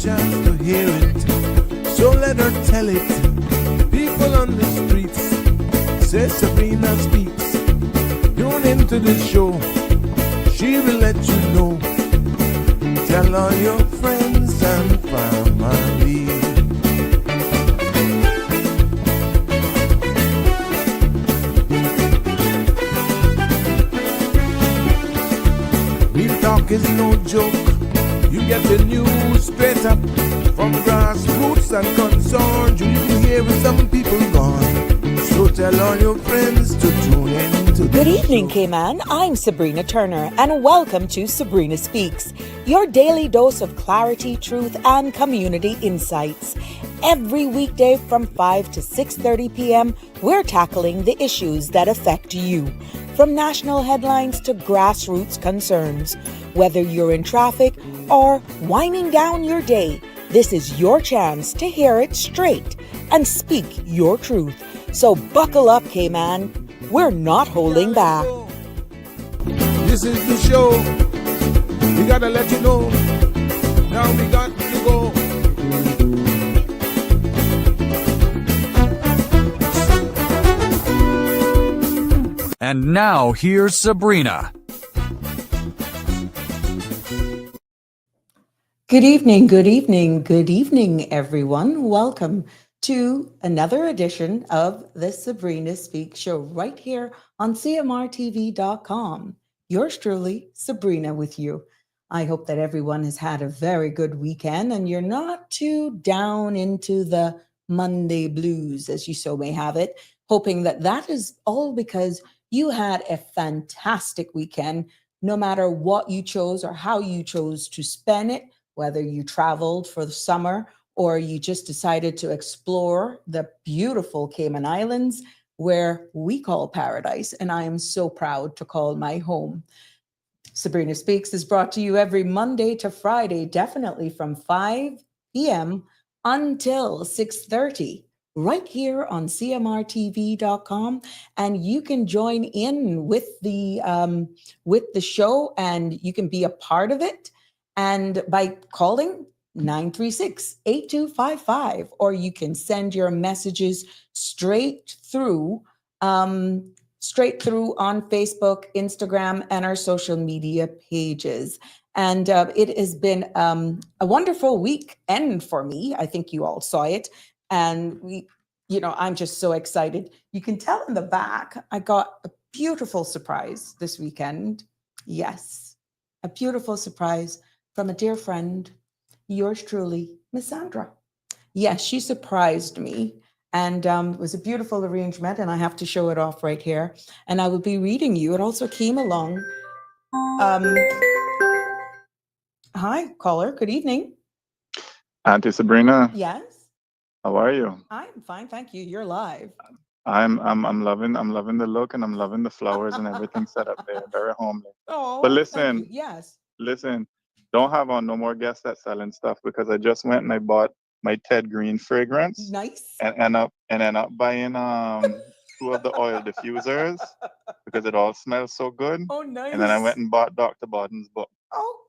chance to hear it, so let her tell it. People on the streets say Sabrina speaks. Tune into the show, she will let you know. Tell all your friends and family. Real talk is no joke. You get the news straight up from grassroots and concerns. You hear with some people gone. So tell all your friends to tune in to Good evening, Cayman. I'm Sabrina Turner, and welcome to Sabrina Speaks, your daily dose of clarity, truth, and community insights. Every weekday from 5 to 6:30 p.m., we're tackling the issues that affect you, from national headlines to grassroots concerns. Whether you're in traffic or winding down your day, this is your chance to hear it straight and speak your truth. So buckle up, Cayman. We're not holding back. This is the show. We gotta let you know. Now we got to go. And now here's Sabrina. Good evening, good evening, good evening, everyone. Welcome to another edition of the Sabrina Speak Show right here on CMRTV.com. Yours truly, Sabrina, with you. I hope that everyone has had a very good weekend and you're not too down into the Monday blues, as you so may have it, hoping that that is all because you had a fantastic weekend, no matter what you chose or how you chose to spend it, whether you traveled for the summer or you just decided to explore the beautiful Cayman Islands, where we call paradise, and I am so proud to call my home. Sabrina Speaks is brought to you every Monday to Friday, definitely from 5 p.m. until 6:30, right here on CMRTV.com. And you can join in with the show, and you can be a part of it. And by calling 936-8255, or you can send your messages straight through on Facebook, Instagram, and our social media pages. And it has been a wonderful weekend for me. I think you all saw it. And I'm just so excited. You can tell in the back, I got a beautiful surprise this weekend. Yes, a beautiful surprise from a dear friend, yours truly, Miss Sandra. Yes, she surprised me, and it was a beautiful arrangement, and I have to show it off right here. And I will be reading you. It also came along. Hi, caller. Good evening. Auntie Sabrina, Yes, how are you? I'm fine, thank you. You're live. I'm loving the look, and I'm loving the flowers and everything set up there. Very homely. Oh, But thank you. listen, Yes. listen, don't have on no more guests that selling stuff, because I just went and I bought my Ted Green fragrance Nice. and end up buying two of the oil diffusers because it all smells so good. Oh, And then I went nice. and bought Dr. Barton's book.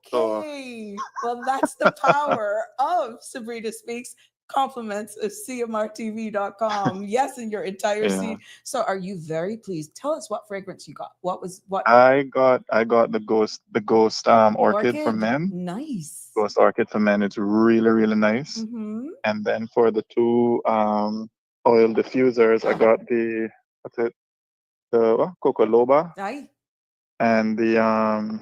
So Okay. Well, that's the power of Sabrina Speaks. Compliments of CMRTV.com. Yes, in your entire yeah, seat. So are you very pleased? Tell us what fragrance you got. What I got the ghost orchid for orchid? men. Nice. Ghost orchid for men. It's really, really nice. Mm-hmm. And then for the two oil diffusers, I got the what's it? The Coco Loba Aye. and the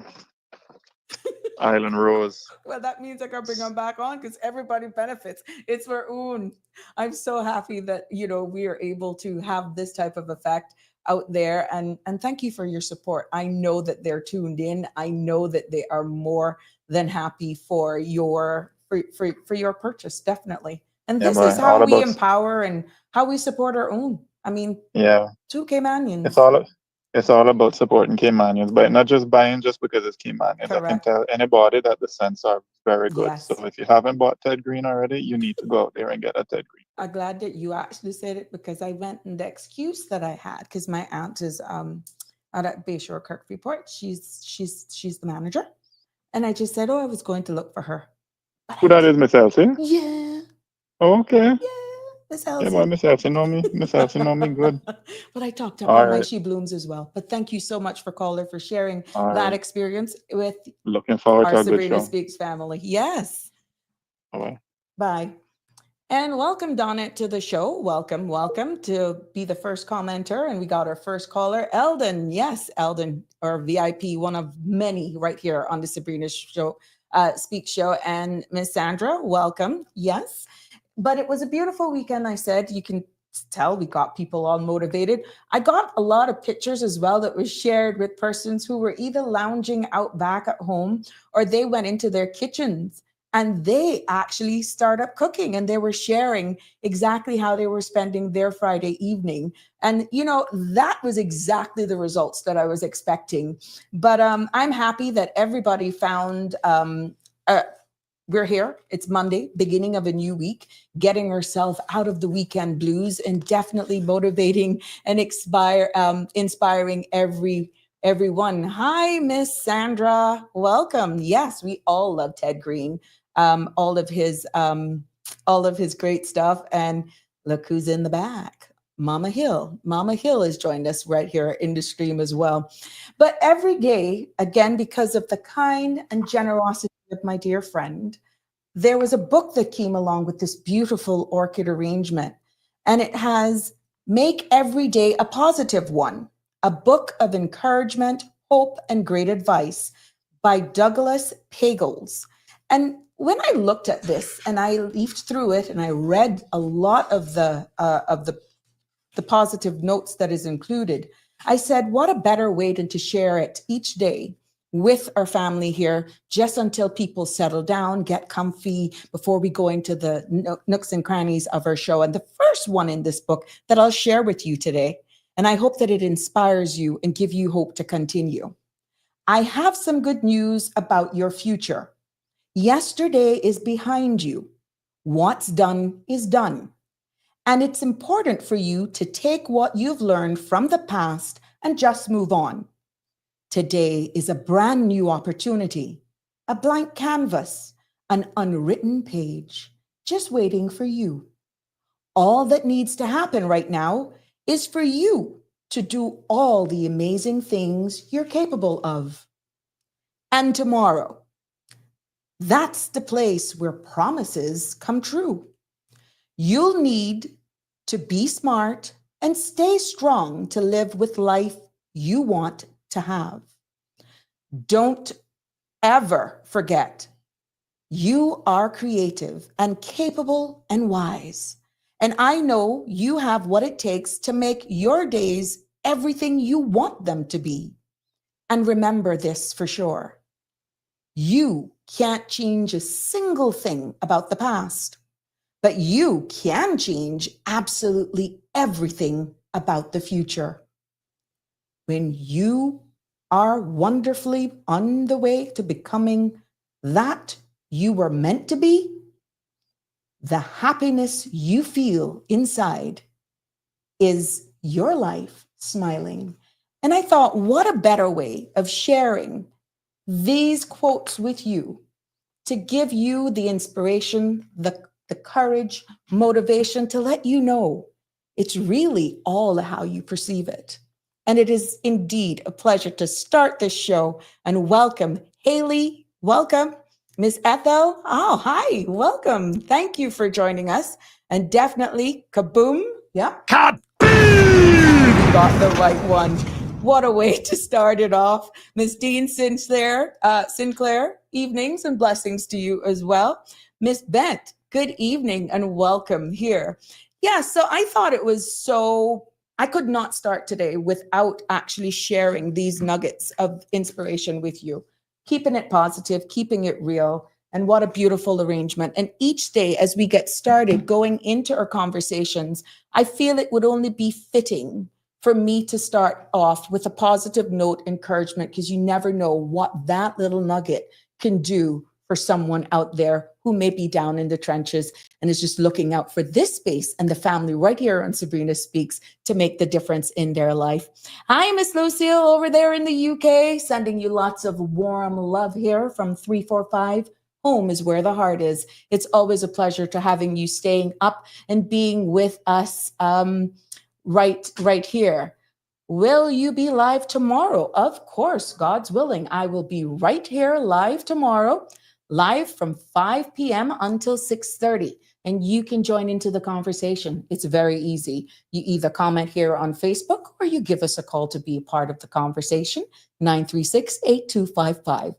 Island Rose. Well, that means I can bring them back on because everybody benefits. It's for own. I'm so happy that we are able to have this type of effect out there, and thank you for your support. I know that they're tuned in. I know that they are more than happy for your purchase, definitely. And Yeah, this is man. how All we about empower and how we support our own. I mean, yeah. 2 It's Caymanians. all it's all about supporting Caymanians, but not just buying just because it's Caymanians. I can Correct. tell anybody that the scents are very good. So Yes. if you haven't bought Ted Green already, you need to go out there and get a Ted Green. I'm glad that you actually said it because I went and the excuse that I had, because my aunt is out at Bayshore Kirkby Port. She's the manager. And I just said, oh, I was going to look for her. But Who that is, Miss Elsie? yeah, Oh, okay. Miss Yeah, boy, Elsie. Miss Elsie know me. Miss Elsie know me good. But I talked to All all my right. she blooms as well. But thank you so much for caller for sharing All that right. experience with Looking forward our to a good Sabrina show. Speaks family. Yes. All right. Bye. And welcome, Donna, to the show. Welcome, welcome to be the first commenter. And we got our first caller, Eldon. Yes, Eldon, our VIP, one of many right here on the Sabrina show, Speak show. And Miss Sandra, welcome. Yes. But it was a beautiful weekend. I said, you can tell we got people all motivated. I got a lot of pictures as well that was shared with persons who were either lounging out back at home or they went into their kitchens and they actually start up cooking and they were sharing exactly how they were spending their Friday evening. And you know, that was exactly the results that I was expecting. But I'm happy that everybody found we're here. It's Monday, beginning of a new week, getting ourselves out of the weekend blues and definitely motivating and inspiring everyone. Hi, Miss Sandra. Welcome. Yes, we all love Ted Green. All of his great stuff. And look who's in the back. Mama Hill. Mama Hill has joined us right here in the stream as well. But every day, again, because of the kind and generosity of my dear friend, there was a book that came along with this beautiful orchid arrangement. And it has Make Every Day a Positive One, a book of encouragement, hope, and great advice by Douglas Pagels. And when I looked at this and I leafed through it and I read a lot of the positive notes that is included, I said, what a better way than to share it each day with our family here, just until people settle down, get comfy before we go into the nooks and crannies of our show. And the first one in this book that I'll share with you today, and I hope that it inspires you and give you hope to continue. I have some good news about your future. Yesterday is behind you. What's done is done. And it's important for you to take what you've learned from the past and just move on. Today is a brand new opportunity, a blank canvas, an unwritten page, just waiting for you. All that needs to happen right now is for you to do all the amazing things you're capable of. And tomorrow, that's the place where promises come true. You'll need to be smart and stay strong to live with life you want to have. Don't ever forget you are creative and capable and wise. And I know you have what it takes to make your days everything you want them to be. And remember this for sure. You can't change a single thing about the past, but you can change absolutely everything about the future. When you are wonderfully on the way to becoming that you were meant to be, the happiness you feel inside is your life smiling. And I thought, what a better way of sharing these quotes with you to give you the inspiration, the courage, motivation to let you know it's really all how you perceive it. And it is indeed a pleasure to start this show and welcome Haley. Welcome. Miss Ethel. Oh, hi. Welcome. Thank you for joining us. And definitely kaboom. Yeah. Kaboom! Got the right one. What a way to start it off. Miss Dean Sinclair, evenings and blessings to you as well. Miss Bent, good evening and welcome here. Yeah, so I thought it was I could not start today without actually sharing these nuggets of inspiration with you. Keeping it positive, keeping it real, and what a beautiful arrangement. And each day as we get started going into our conversations, I feel it would only be fitting for me to start off with a positive note, encouragement, because you never know what that little nugget can do for someone out there who may be down in the trenches and is just looking out for this space and the family right here on Sabrina Speaks to make the difference in their life. Hi, Miss Lucille over there in the UK, sending you lots of warm love here from 345 home is where the heart is. It's always a pleasure to having you staying up and being with us right here. Will you be live tomorrow? Of course, God's willing. I will be right here live tomorrow, live from 5 p.m. until 6:30. And you can join into the conversation. It's very easy. You either comment here on Facebook or you give us a call to be a part of the conversation, 936-8255.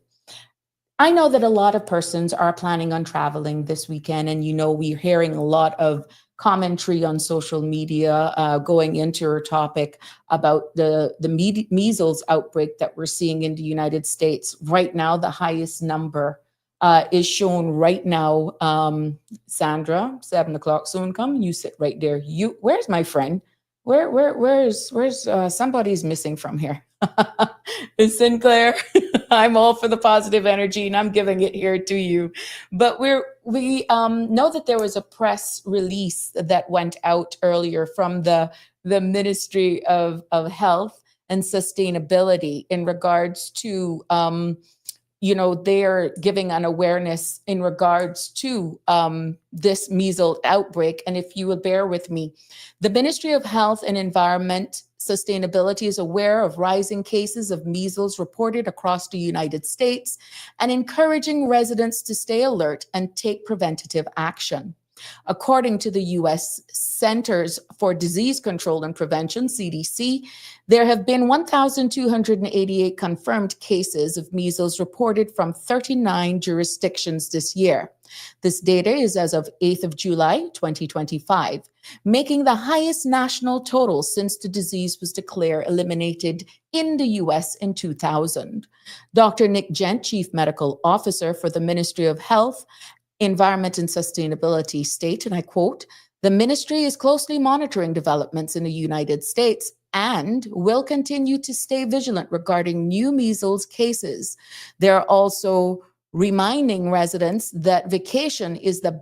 I know that a lot of persons are planning on traveling this weekend, and we're hearing a lot of commentary on social media going into our topic about the measles outbreak that we're seeing in the United States. Right now, the highest number is shown right now. Sandra, 7 o'clock soon come. You sit right there. Where's my friend? Where's somebody's missing from here? Is Sinclair? I'm all for the positive energy, and I'm giving it here to you. But we know that there was a press release that went out earlier from the Ministry of Health and Sustainability in regards to they're giving an awareness in regards to this measles outbreak. And if you will bear with me, the Ministry of Health and Environment Sustainability is aware of rising cases of measles reported across the United States and encouraging residents to stay alert and take preventative action. According to the U.S. Centers for Disease Control and Prevention, CDC, there have been 1,288 confirmed cases of measles reported from 39 jurisdictions this year. This data is as of 8th of July, 2025, making the highest national total since the disease was declared eliminated in the U.S. in 2000. Dr. Nick Gent, Chief Medical Officer for the Ministry of Health, Environment and Sustainability, state, and I quote, "The ministry is closely monitoring developments in the United States and will continue to stay vigilant regarding new measles cases. They're also reminding residents that vaccination is the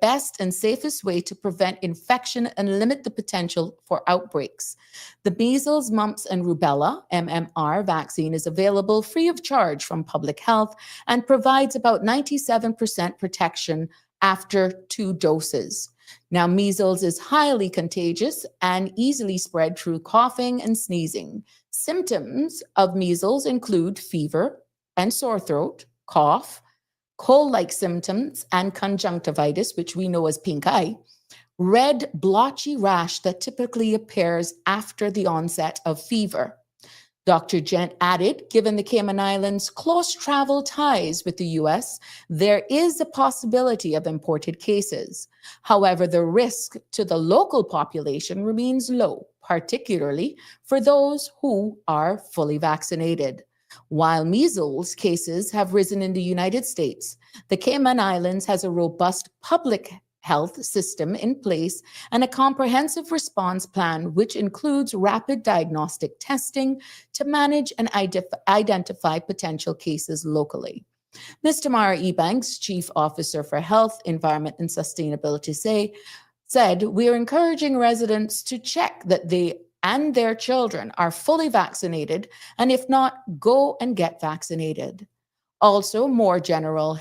best and safest way to prevent infection and limit the potential for outbreaks. The measles, mumps, and rubella, MMR, vaccine is available free of charge from public health and provides about 97% protection after 2 doses. Now, measles is highly contagious and easily spread through coughing and sneezing. Symptoms of measles include fever and sore throat, cough, cold-like symptoms, and conjunctivitis, which we know as pink eye, red blotchy rash that typically appears after the onset of fever. Dr. Gent added, given the Cayman Islands' close travel ties with the U.S., there is a possibility of imported cases. However, the risk to the local population remains low, particularly for those who are fully vaccinated. While measles cases have risen in the United States, the Cayman Islands has a robust public health system in place and a comprehensive response plan, which includes rapid diagnostic testing to manage and identify potential cases locally. Ms. Tamara Ebanks, Chief Officer for Health, Environment, and Sustainability, said, "We are encouraging residents to check that they and their children are fully vaccinated, and if not, go and get vaccinated. Also, more generally,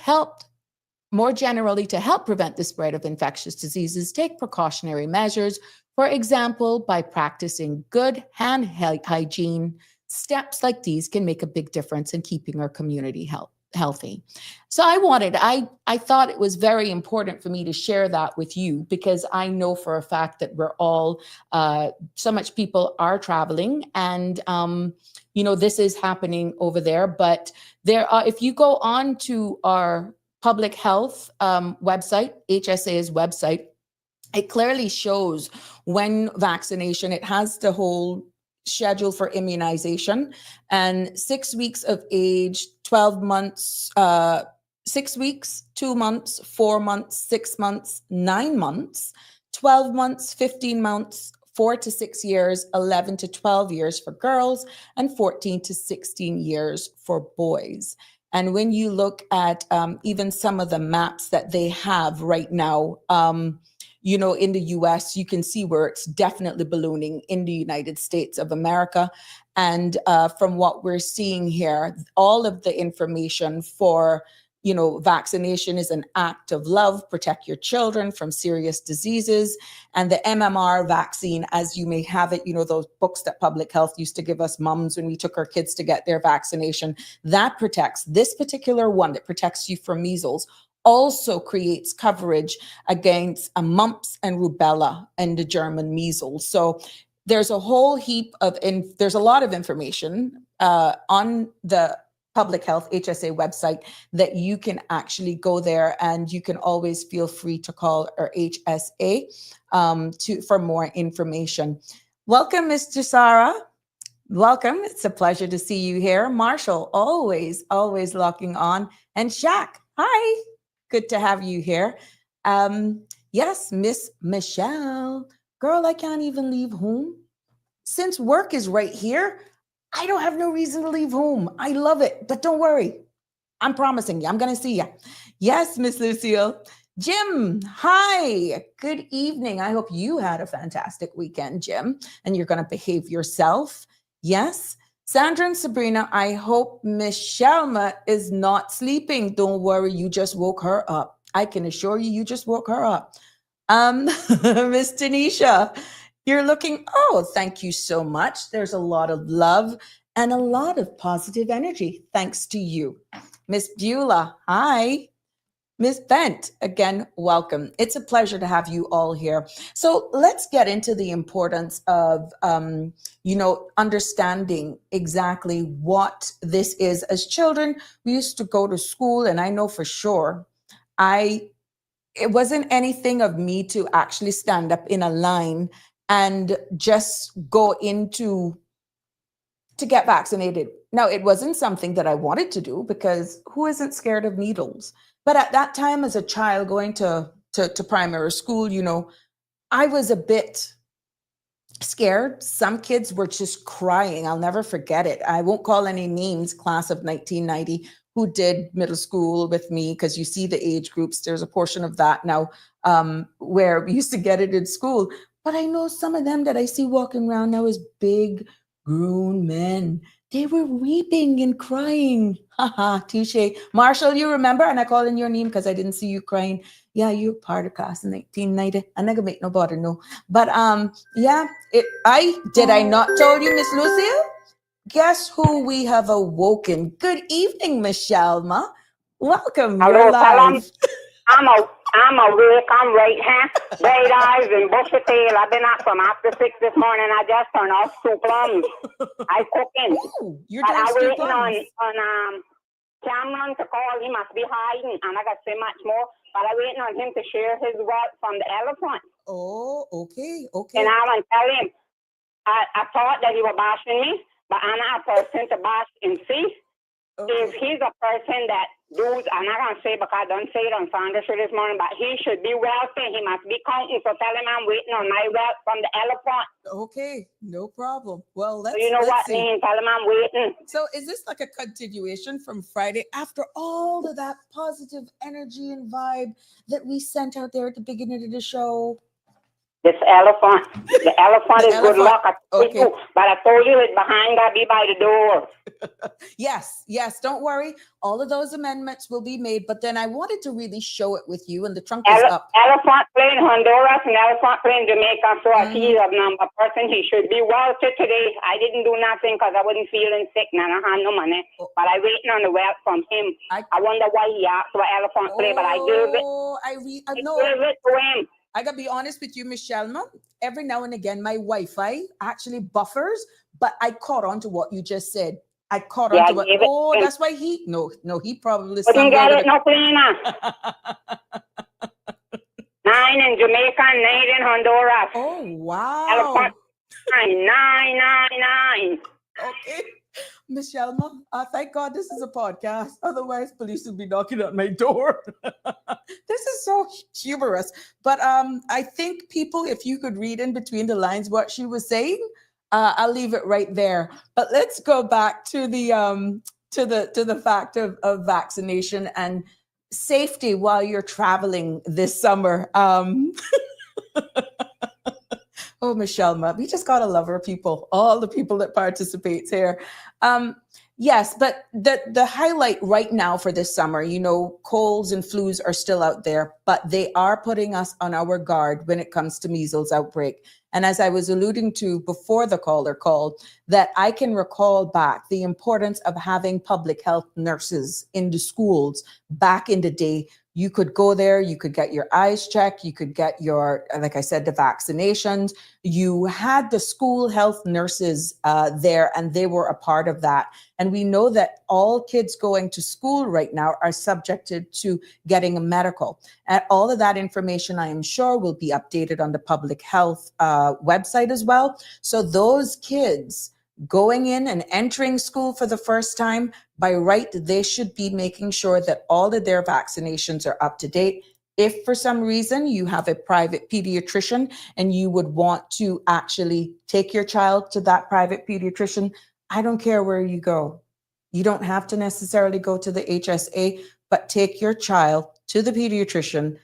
to help prevent the spread of infectious diseases, take precautionary measures, for example, by practicing good hand hygiene. Steps like these can make a big difference in keeping our community healthy." So I thought it was very important for me to share that with you, because I know for a fact that we're all, so much people are traveling, and this is happening over there. But there are, if you go on to our public health website, HSA's website, it clearly shows when vaccination, it has the whole schedule for immunization, and 6 weeks of age, 12 months, 6 weeks, 2 months, 4 months, 6 months, 9 months, 12 months, 15 months, 4 to 6 years, 11 to 12 years for girls, and 14 to 16 years for boys. And when you look at even some of the maps that they have right now, in the US, you can see where it's definitely ballooning in the United States of America. And from what we're seeing here, all of the information for vaccination is an act of love. Protect your children from serious diseases. And the MMR vaccine, as you may have it, those books that public health used to give us mums when we took our kids to get their vaccination, that protects. This particular one that protects you from measles also creates coverage against mumps and rubella and the German measles. So there's a whole heap of, there's a lot of information on the Public Health HSA website that you can actually go there, and you can always feel free to call our HSA for more information. Welcome, Mr. Sarah. Welcome. It's a pleasure to see you here. Marshall, always locking on. And Shaq, hi. Good to have you here. Yes, Miss Michelle. Girl, I can't even leave home. Since work is right here, I don't have no reason to leave home. I love it, but don't worry. I'm promising you, I'm going to see you. Yes, Miss Lucille. Jim, hi. Good evening. I hope you had a fantastic weekend, Jim, and you're going to behave yourself. Yes. Sandra and Sabrina, I hope Miss Shelma is not sleeping. Don't worry, you just woke her up. I can assure you, you just woke her up. Miss Tanisha, you're looking, thank you so much. There's a lot of love and a lot of positive energy, thanks to you. Miss Beulah, hi. Miss Bent, again, welcome. It's a pleasure to have you all here. So let's get into the importance of, understanding exactly what this is. As children, we used to go to school, and I know for sure, it wasn't anything of me to actually stand up in a line and just go to get vaccinated. Now, it wasn't something that I wanted to do, because who isn't scared of needles? But at that time, as a child going to primary school, I was a bit scared. Some kids were just crying. I'll never forget it. I won't call any names, class of 1990, who did middle school with me, because you see the age groups. There's a portion of that now where we used to get it in school. But I know some of them that I see walking around now as big, grown men. They were weeping and crying. Haha, touche. Marshall, you remember? And I call in your name because I didn't see you crying. Yeah, you're part of class in 1990. I never make no bother, no. But did I not told you, Miss Lucille? Guess who we have awoken? Good evening, Michelle. Welcome. Hello, You're live. I'm awake. I'm right here. Bright eyes and bushy tail. I've been up from after 6 this morning. I just turned off 2 plums. I cooking. Ooh, you're but doing I'm stew waiting plums. on Cameron to call. He must be hiding, and I got so much more. But I'm waiting on him to share his work from the elephant. Oh, okay. And I want to tell him, I thought that he was bashing me, but I'm not a person to bash and see. Okay. If he's a person that dudes, I'm not going to say because I don't say it on Sandra Show this morning, but he should be wealthy. He must be counting. So tell him I'm waiting on my wealth from the elephant. Okay, no problem. Well, let's what see. mean? Tell him I'm waiting. So is this like a continuation from Friday after all of that positive energy and vibe that we sent out there at the beginning of the show? This elephant. The elephant is good luck. I told you, but I told you it's behind that be by the door. Yes. Don't worry. All of those amendments will be made. But then I wanted to really show it with you, and the trunk is up. Elephant playing Honduras and elephant playing Jamaica. So if he's a number person, he should be wealthy today. I didn't do nothing because I wasn't feeling sick and I don't have no money. But I waiting on the wealth from him. I wonder why he asked for elephant play, but I gave it. I gave it to him. I gotta be honest with you, Miss Shelma. Every now and again, my Wi-Fi actually buffers, but I caught on to what you just said. I caught on to what. Oh, that's why he probably couldn't get it no cleaner. 9 in Jamaica, 9 in Honduras. Oh wow! Elephant 9. Okay. Miss Shelma, thank God this is a podcast. Otherwise, police would be knocking at my door. This is so humorous. But I think people, if you could read in between the lines what she was saying, I'll leave it right there. But let's go back to the fact of vaccination and safety while you're traveling this summer. Oh, Michelle, we just gotta love our people, all the people that participate here. Yes, but the highlight right now for this summer, you know, colds and flus are still out there, but they are putting us on our guard when it comes to measles outbreak. And as I was alluding to before the caller called, that I can recall back the importance of having public health nurses in the schools back in the day. You could go there, you could get your eyes checked, you could get your, like I said, the vaccinations. You had the school health nurses there, and they were a part of that. And we know that all kids going to school right now are subjected to getting a medical. And all of that information, I am sure, will be updated on the public health website as well. So those kids going in and entering school for the first time, by right, they should be making sure that all of their vaccinations are up to date. If for some reason you have a private pediatrician and you would want to actually take your child to that private pediatrician, I don't care where you go. You don't have to necessarily go to the HSA, but take your child to the pediatrician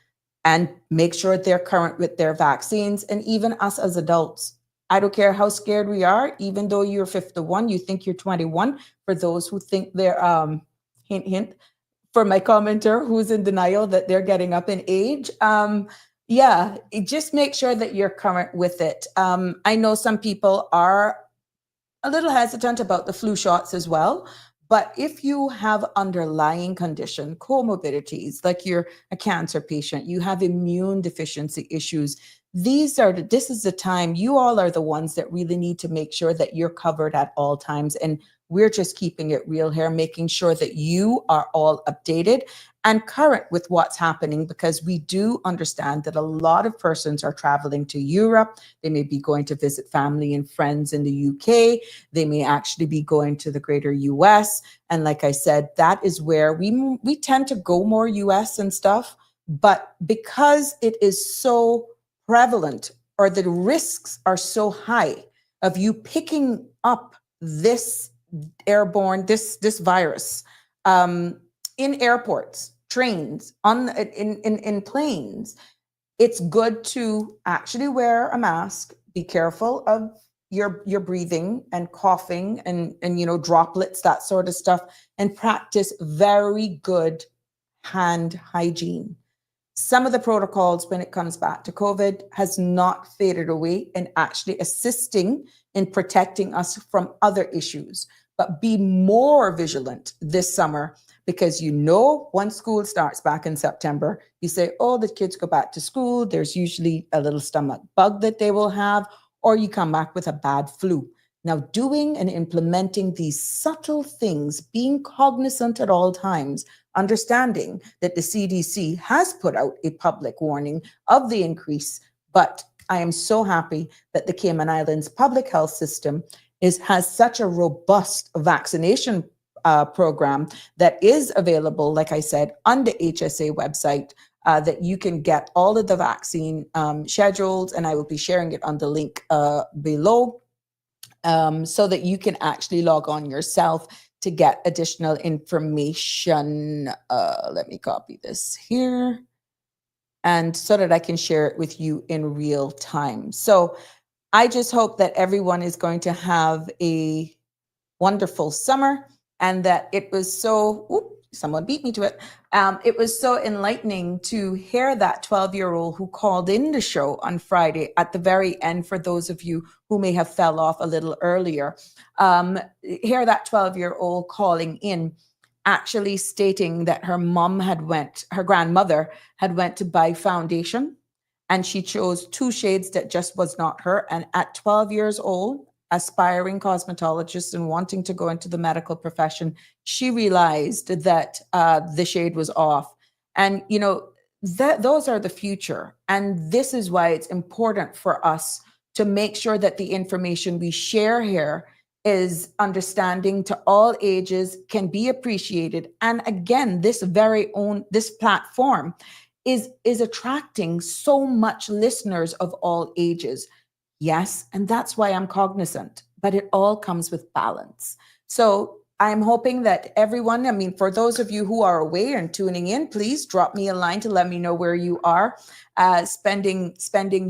and make sure they're current with their vaccines. And even us as adults, I don't care how scared we are, even though you're 51, you think you're 21. For those who think they're, hint, hint, for my commenter who's in denial that they're getting up in age, yeah, just make sure that you're current with it. I know some people are a little hesitant about the flu shots as well. But if you have underlying condition, comorbidities, like you're a cancer patient, you have immune deficiency issues, this is the time. You all are the ones that really need to make sure that you're covered at all times. And we're just keeping it real here, making sure that you are all updated and current with what's happening, because we do understand that a lot of persons are traveling to Europe. They may be going to visit family and friends in the UK. They may actually be going to the greater US. And like I said, that is where we tend to go more US and stuff. But because it is so prevalent, or the risks are so high of you picking up this airborne, this virus, in airports, trains, in planes, it's good to actually wear a mask, be careful of your breathing and coughing and you know, droplets, that sort of stuff, and practice very good hand hygiene. Some of the protocols when it comes back to COVID has not faded away and actually assisting in protecting us from other issues. But be more vigilant this summer, because you know, once school starts back in September, you say, oh, the kids go back to school. There's usually a little stomach bug that they will have, or you come back with a bad flu. Now, doing and implementing these subtle things, being cognizant at all times, understanding that the CDC has put out a public warning of the increase, but I am so happy that the Cayman Islands public health system has such a robust vaccination program that is available, like I said, on the HSA website, that you can get all of the vaccine schedules, and I will be sharing it on the link below, so that you can actually log on yourself to get additional information. Let me copy this here, and so that I can share it with you in real time. So I just hope that everyone is going to have a wonderful summer, and that it was so, someone beat me to it. It was so enlightening to hear that 12-year-old who called in the show on Friday at the very end, for those of you who may have fell off a little earlier, hear that 12-year-old calling in, actually stating that her grandmother had went to buy foundation, and she chose two shades that just was not her. And at 12 years old, aspiring cosmetologist and wanting to go into the medical profession, she realized that the shade was off. And, you know, those are the future. And this is why it's important for us to make sure that the information we share here is understanding to all ages, can be appreciated. And again, this platform is attracting so much listeners of all ages. Yes, and that's why I'm cognizant, but it all comes with balance. So I'm hoping that everyone, I mean, for those of you who are away and tuning in, please drop me a line to let me know where you are spending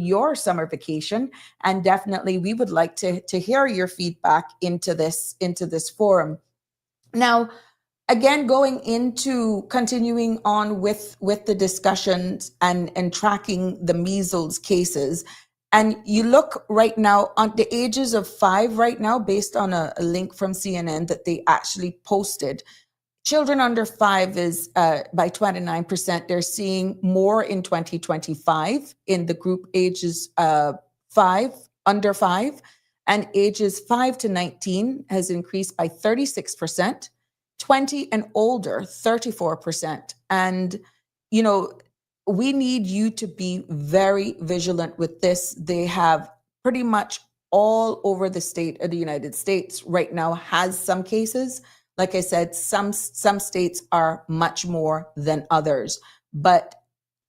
your summer vacation. And definitely we would like to hear your feedback into this forum. Now, again, continuing on with the discussions and tracking the measles cases. And you look right now on the ages of 5 right now, based on a link from CNN that they actually posted. Children under 5 is by 29%. They're seeing more in 2025 in the group ages under 5, and ages 5 to 19 has increased by 36%. 20 and older, 34%. And, you know, we need you to be very vigilant with this. They have pretty much all over the state of the United States right now has some cases. Like I said, some states are much more than others. But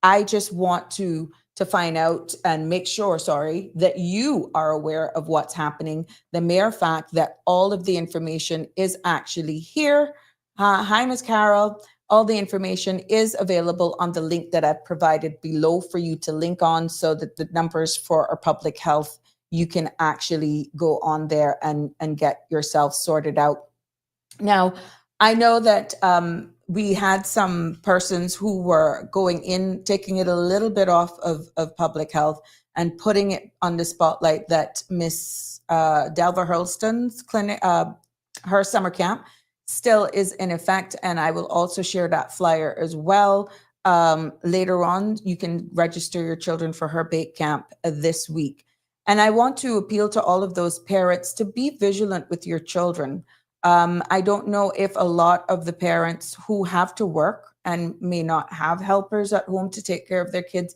I just want to find out and make sure, that you are aware of what's happening. The mere fact that all of the information is actually here. Hi, Ms. Carol. All the information is available on the link that I've provided below for you to link on, so that the numbers for our public health, you can actually go on there and get yourself sorted out. Now, I know that we had some persons who were going in, taking it a little bit off of public health and putting it on the spotlight that Miss Delva Hurlston's clinic, her summer camp, still is in effect. And I will also share that flyer as well. Later on, you can register your children for her bake camp this week. And I want to appeal to all of those parents to be vigilant with your children. I don't know if a lot of the parents who have to work and may not have helpers at home to take care of their kids,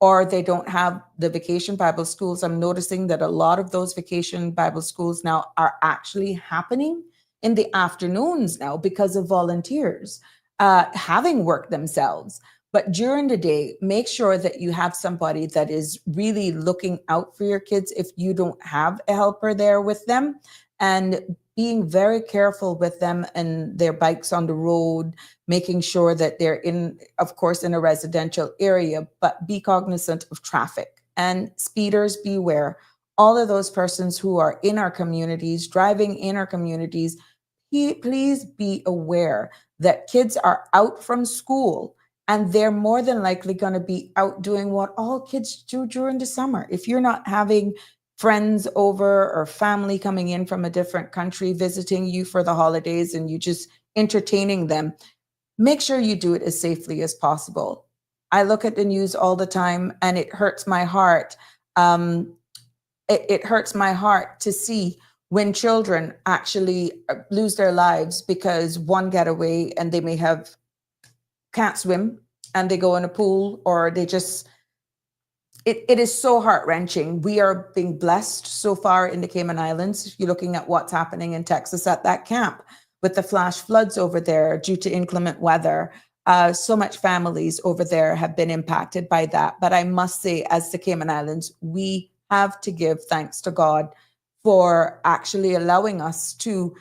or they don't have the vacation Bible schools. I'm noticing that a lot of those vacation Bible schools now are actually happening in the afternoons now because of volunteers having work themselves. But during the day, make sure that you have somebody that is really looking out for your kids if you don't have a helper there with them, and being very careful with them and their bikes on the road, making sure that they're in, of course, in a residential area, but be cognizant of traffic. And speeders, beware. All of those persons who are in our communities, driving in our communities, please be aware that kids are out from school and they're more than likely going to be out doing what all kids do during the summer. If you're not having friends over or family coming in from a different country visiting you for the holidays and you just entertaining them, make sure you do it as safely as possible. I look at the news all the time and it hurts my heart. It hurts my heart to see when children actually lose their lives because one getaway and they may can't swim and they go in a pool, or they just, it is so heart-wrenching. We are being blessed so far in the Cayman Islands. If you're looking at what's happening in Texas at that camp with the flash floods over there due to inclement weather, so much families over there have been impacted by that. But I must say, as the Cayman Islands, we have to give thanks to God for actually allowing us to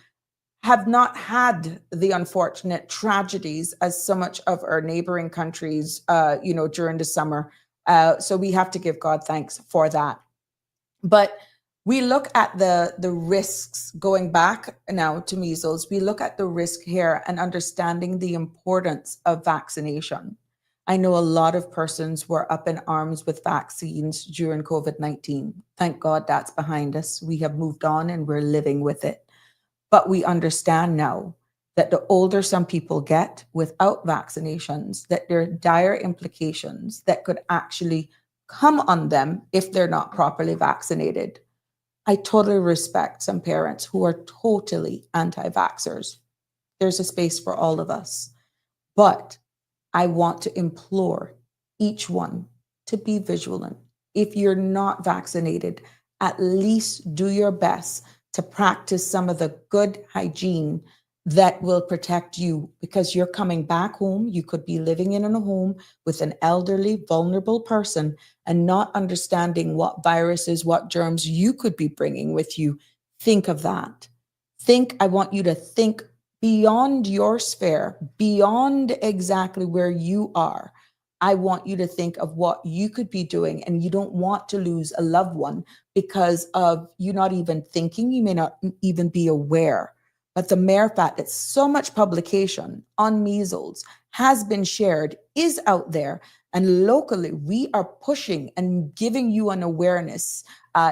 have not had the unfortunate tragedies as so much of our neighboring countries, during the summer. So we have to give God thanks for that. But we look at the risks, going back now to measles, we look at the risk here and understanding the importance of vaccination. I know a lot of persons were up in arms with vaccines during COVID-19. Thank God that's behind us. We have moved on and we're living with it. But we understand now that the older some people get without vaccinations, that there are dire implications that could actually come on them if they're not properly vaccinated. I totally respect some parents who are totally anti-vaxxers. There's a space for all of us. But I want to implore each one to be vigilant. If you're not vaccinated, at least do your best to practice some of the good hygiene that will protect you, because you're coming back home. You could be living in a home with an elderly, vulnerable person and not understanding what viruses, what germs you could be bringing with you. Think of that. I want you to think beyond your sphere, beyond exactly where you are. I want you to think of what you could be doing, and you don't want to lose a loved one because of you not even thinking, you may not even be aware. But the mere fact that so much publication on measles has been shared, is out there, and locally we are pushing and giving you an awareness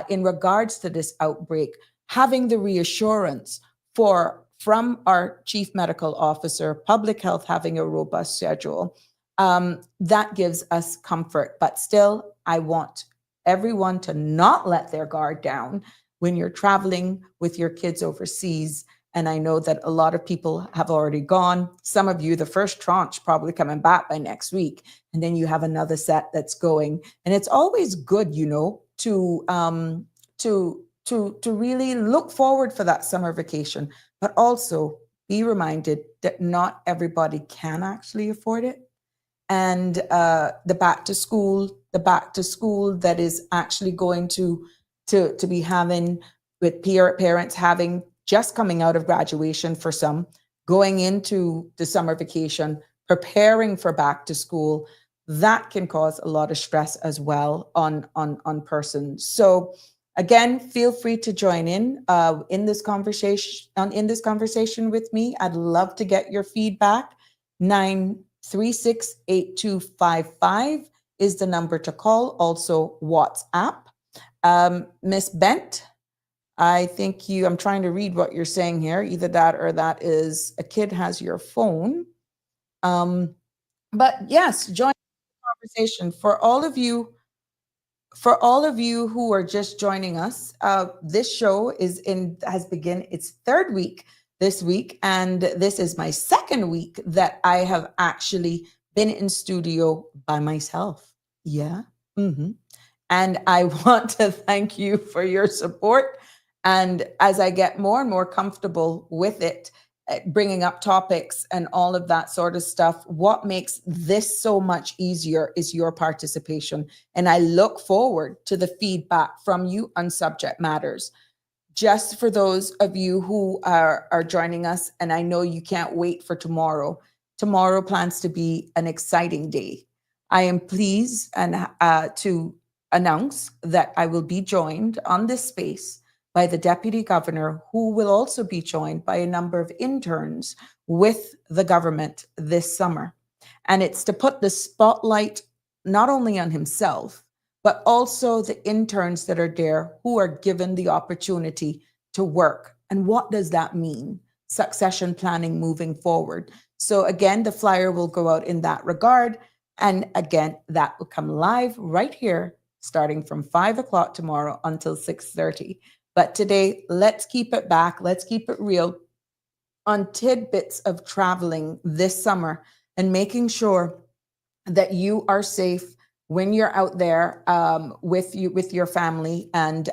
in regards to this outbreak, having the reassurance from our chief medical officer, public health having a robust schedule, that gives us comfort. But still, I want everyone to not let their guard down when you're traveling with your kids overseas. And I know that a lot of people have already gone. Some of you, the first tranche probably coming back by next week. And then you have another set that's going. And it's always good, to really look forward for that summer vacation, but also be reminded that not everybody can actually afford it. And the back to school that is actually going to be having, with parents having just coming out of graduation for some, going into the summer vacation, preparing for back to school, that can cause a lot of stress as well on persons. So again, feel free to join in this conversation with me. I'd love to get your feedback. 936-8255 is the number to call. Also WhatsApp. Miss Bent, I think I'm trying to read what you're saying here. Either that or that is a kid has your phone. But yes, join the conversation. For all of you who are just joining us, this show has begun its third week this week, and this is my second week that I have actually been in studio by myself. Yeah. Mm-hmm. And I want to thank you for your support. And as I get more and more comfortable with it, bringing up topics and all of that sort of stuff, what makes this so much easier is your participation. And I look forward to the feedback from you on subject matters. Just for those of you who are joining us, and I know you can't wait for tomorrow. Tomorrow plans to be an exciting day. I am pleased to announce that I will be joined on this space by the Deputy Governor, who will also be joined by a number of interns with the government this summer. And it's to put the spotlight not only on himself, but also the interns that are there who are given the opportunity to work. And what does that mean? Succession planning moving forward. So again, the flyer will go out in that regard. And again, that will come live right here, starting from 5 o'clock tomorrow until 6:30. But today, let's keep it back. Let's keep it real on tidbits of traveling this summer and making sure that you are safe when you're out there with your family. And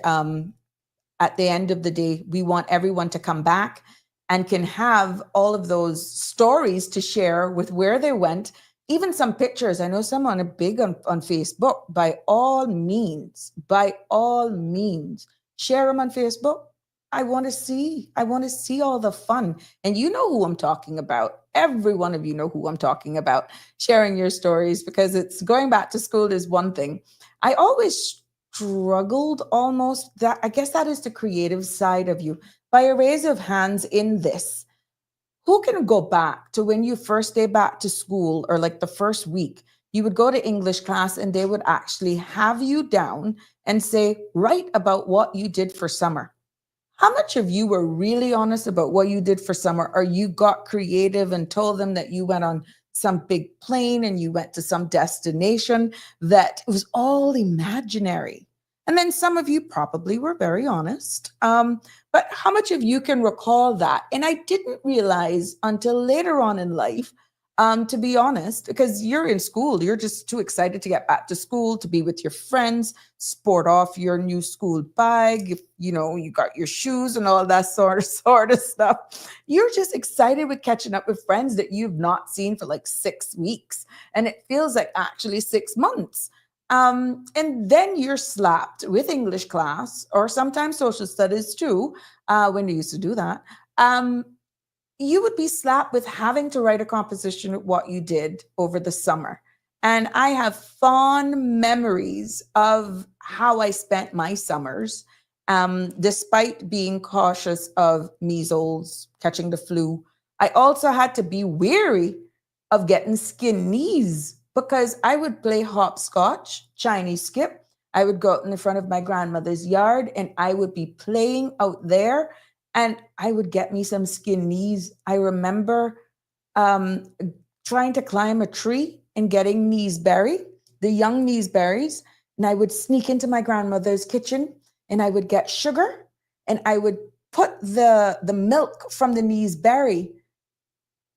at the end of the day, we want everyone to come back and can have all of those stories to share with where they went, even some pictures. I know someone are big on Facebook. By all means, share them on Facebook. I want to see all the fun. And you know who I'm talking about. Every one of you know who I'm talking about, sharing your stories, because it's going back to school is one thing. I always struggled almost that, I guess that is the creative side of you. By a raise of hands in this, who can go back to when you first day back to school, or like the first week, you would go to English class and they would actually have you down and say, write about what you did for summer. How much of you were really honest about what you did for summer, or you got creative and told them that you went on some big plane and you went to some destination that it was all imaginary? And then some of you probably were very honest. But how much of you can recall that? And I didn't realize until later on in life, to be honest, because you're in school, you're just too excited to get back to school, to be with your friends, sport off your new school bag, you got your shoes and all that sort of stuff. You're just excited with catching up with friends that you've not seen for like 6 weeks. And it feels like actually 6 months. And then you're slapped with English class, or sometimes social studies too, when they used to do that. you would be slapped with having to write a composition of what you did over the summer. And I have fond memories of how I spent my summers, despite being cautious of measles, catching the flu. I also had to be wary of getting skin knees because I would play hopscotch, Chinese skip. I would go out in the front of my grandmother's yard and I would be playing out there and I would get me some skin knees. I remember trying to climb a tree and getting kneesberry, the young kneesberries, and I would sneak into my grandmother's kitchen and I would get sugar and I would put the milk from the kneesberry.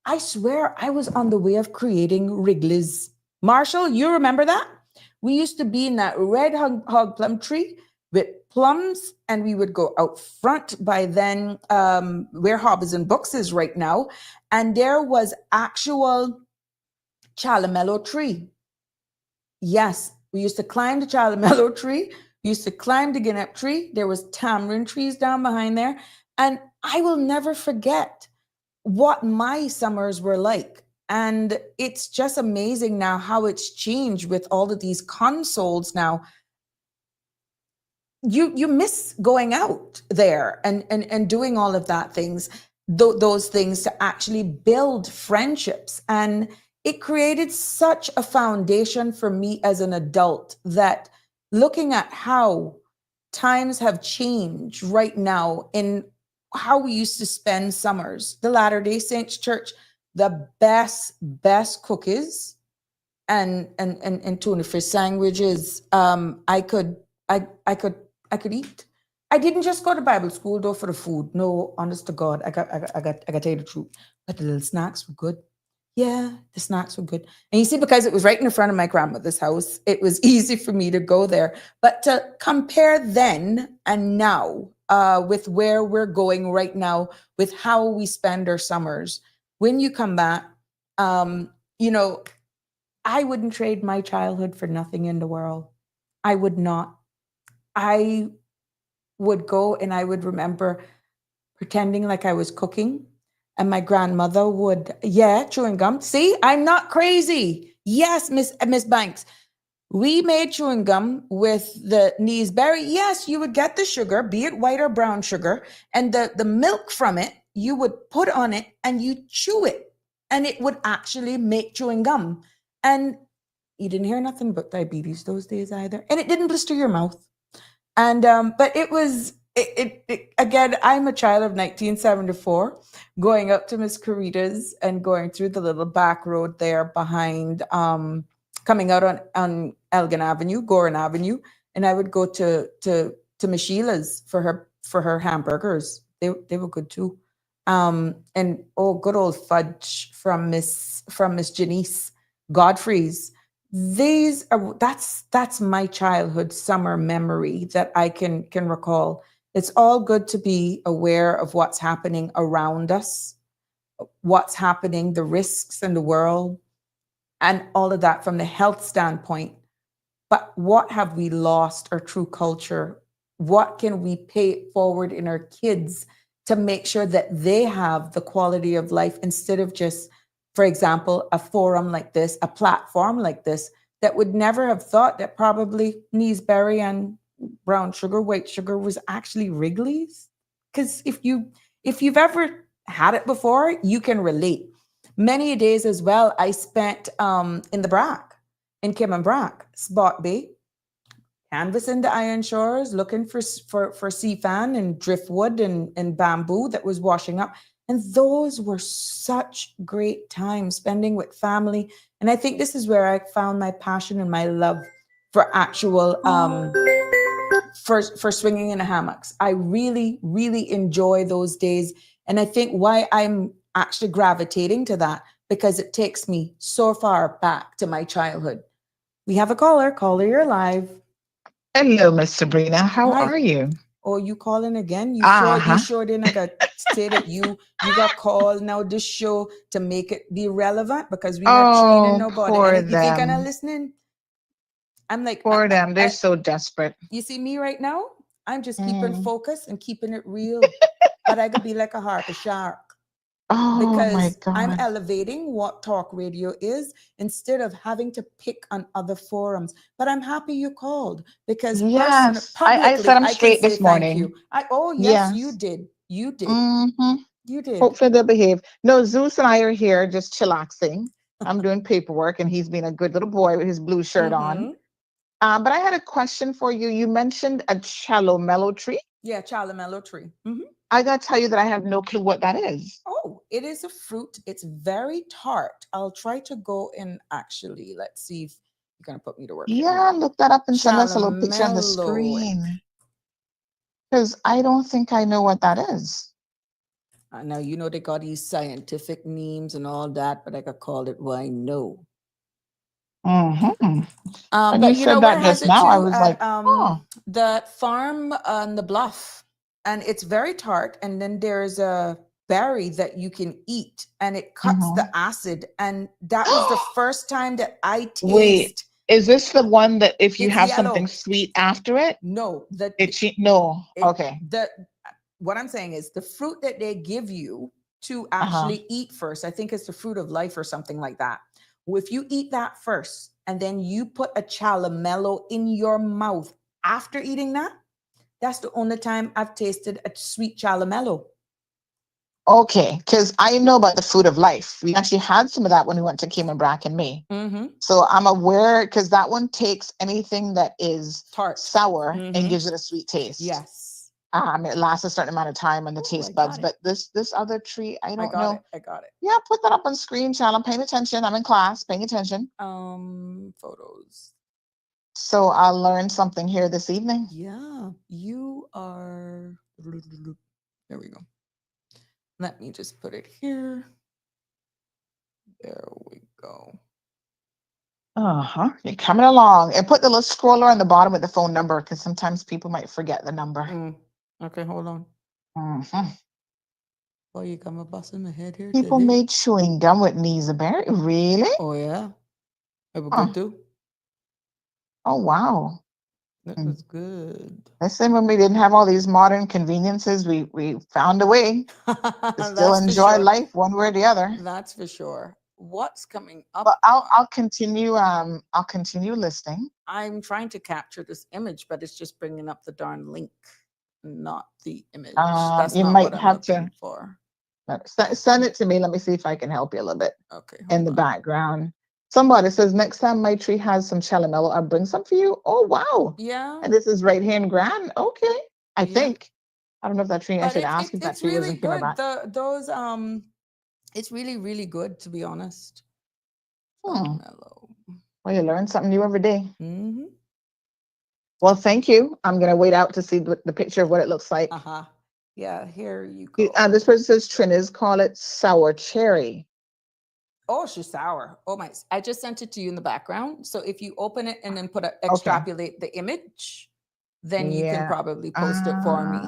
I swear I was on the way of creating Wrigley's. Marshall, you remember that? We used to be in that red hog plum tree with plums, and we would go out front by then where Hobbies and Books is right now, and there was actual chalamello tree. Yes, we used to climb the chalamello tree. We used to climb the guinnep tree. There was tamarind trees down behind there, and I will never forget what my summers were like. And it's just amazing now how it's changed with all of these consoles now. You miss going out there and doing all of that things, those things to actually build friendships. And it created such a foundation for me as an adult that looking at how times have changed right now in how we used to spend summers, the Latter-day Saints Church, the best cookies and tuna fish sandwiches I could eat. I didn't just go to Bible school though for the food. No, honest to God, I got to tell you the truth. But the little snacks were good. Yeah, the snacks were good. And you see, because it was right in the front of my grandmother's house, it was easy for me to go there. But to compare then and now, with where we're going right now, with how we spend our summers, when you come back, you know, I wouldn't trade my childhood for nothing in the world. I would not. I would go and I would remember pretending like I was cooking, and my grandmother would, chewing gum. See, I'm not crazy. Yes, Miss Banks. We made chewing gum with the kneesberry. Yes, you would get the sugar, be it white or brown sugar, and the milk from it, you would put on it and you chew it, and it would actually make chewing gum. And you didn't hear nothing but diabetes those days either. And it didn't blister your mouth. And but it was again, I'm a child of 1974, going up to Miss Carita's and going through the little back road there behind coming out on Elgin Avenue, Gorin Avenue, and I would go to Miss Sheila's for her hamburgers. They were good too. And good old fudge from Miss Janice Godfrey's. That's my childhood summer memory that I can recall. It's all good to be aware of what's happening around us, what's happening, the risks in the world, and all of that from the health standpoint. But what have we lost our true culture? What can we pay forward in our kids to make sure that they have the quality of life instead of just, for example, a forum like this, a platform like this, that would never have thought that probably kneesberry and brown sugar, white sugar was actually Wrigley's? Because if you've ever had it before, you can relate. Many days as well, I spent in the Brack, in Kim and Brack, Spot Bay, canvassing the Iron Shores, looking for sea fan and driftwood and bamboo that was washing up. And those were such great times spending with family. And I think this is where I found my passion and my love for actual, for swinging in the hammocks. I really, really enjoy those days. And I think why I'm actually gravitating to that, because it takes me so far back to my childhood. We have a caller. Caller, you're live. Hello, Miss Sabrina. How Hi. are you? Oh, you calling again? You Uh-huh. sure didn't I got say that you got called now this show to make it be relevant, because we're not treating nobody. Poor And if you think I'm not them. listening, I'm like, Poor them. They're so desperate. you see me right now? I'm just keeping Mm. focus and keeping it real. But I could be like a heart, a shark. Oh my because I'm God. elevating what talk radio is instead of having to pick on other forums. But I'm happy you called because Yes. I publicly set him I can straight say this thank you. morning. Oh yes, you Yes. did. You did. Mm-hmm. You did. Hopefully they'll behave. No, Zeus and I are here just chillaxing. I'm doing paperwork and he's being a good little boy with his blue shirt on. Mhm. But I had a question for you. You mentioned a chalomelo tree. Yeah, chalamelo tree. Mhm. I gotta tell you that I have no clue what that is. Oh, it is a fruit. It's very tart. I'll try to go and actually, let's see if you're going to put me to work here Yeah, now. look that up and send us a little picture on the Chalamelo. screen. Because I don't think I know what that is. Now, you know, they got these scientific names and all that, but I could call it what I know. Mm-hmm. When But you you know said where that has just it now, I too? was At like, oh. the farm on the bluff. And it's very tart. And then there's a berry that you can eat and it cuts Mhm. the acid. And that was the first time that I Wait, taste. is this the one that if you It's have something yellow. sweet after it, No, no. it, Okay. what I'm saying is the fruit that they give you to Uh-huh. actually eat first. I think it's the fruit of life or something like that. If you eat that first and then you put a chalamelo in your mouth after eating that, that's the only time I've tasted a sweet chalamelo. Okay, because I know about the fruit of life. We actually had some of that when we went to Cayman Brack in May. Mm-hmm. So I'm aware because that one takes anything that is Tart, sour Mhm. and gives it a sweet taste. Yes. It lasts a certain amount of time on the Ooh, I taste got buds. it. But this other tree, I don't know. I got it. Yeah, put that up on screen, child. I'm paying attention. I'm in class, paying attention. Photos. So I'll learn something here this evening. Yeah, you are. There we go. Let me just put it here. There we go. You're coming along. And put the little scroller on the bottom with the phone number because sometimes people might forget the number. Okay, hold on. Mm-hmm. Oh, you got my bus in the head here People today. made chewing gum with Berry. Really? Oh yeah, it was Huh. good too. Oh wow. It was good. Listen, when we didn't have all these modern conveniences, we found a way to still That's for enjoy sure. life one way or the other. That's for sure. What's coming up? But I'll continue listening. I'm trying to capture this image, but it's just bringing up the darn link, not the image. That's You not might what I'm have looking to for. send it to me. Let me see if I can help you a little bit Okay, in the background. Somebody says next time my tree has some chalamelo, I'll bring some for you. Oh wow. Yeah. And this is right hand grand. Okay. I Yeah. think. I don't know if that tree, I But should ask if that it's tree was really in Kimmer good. back. Those it's really, really good to be honest. Well, you learn something new every day. Mm-hmm. Well, thank you. I'm gonna wait out to see the picture of what it looks like. Uh-huh. Yeah, here you go. This person says Trinas call it sour cherry. Oh, she's sour. Oh my! I just sent it to you in the background. So if you open it and then extrapolate the image, then you can probably post it for me.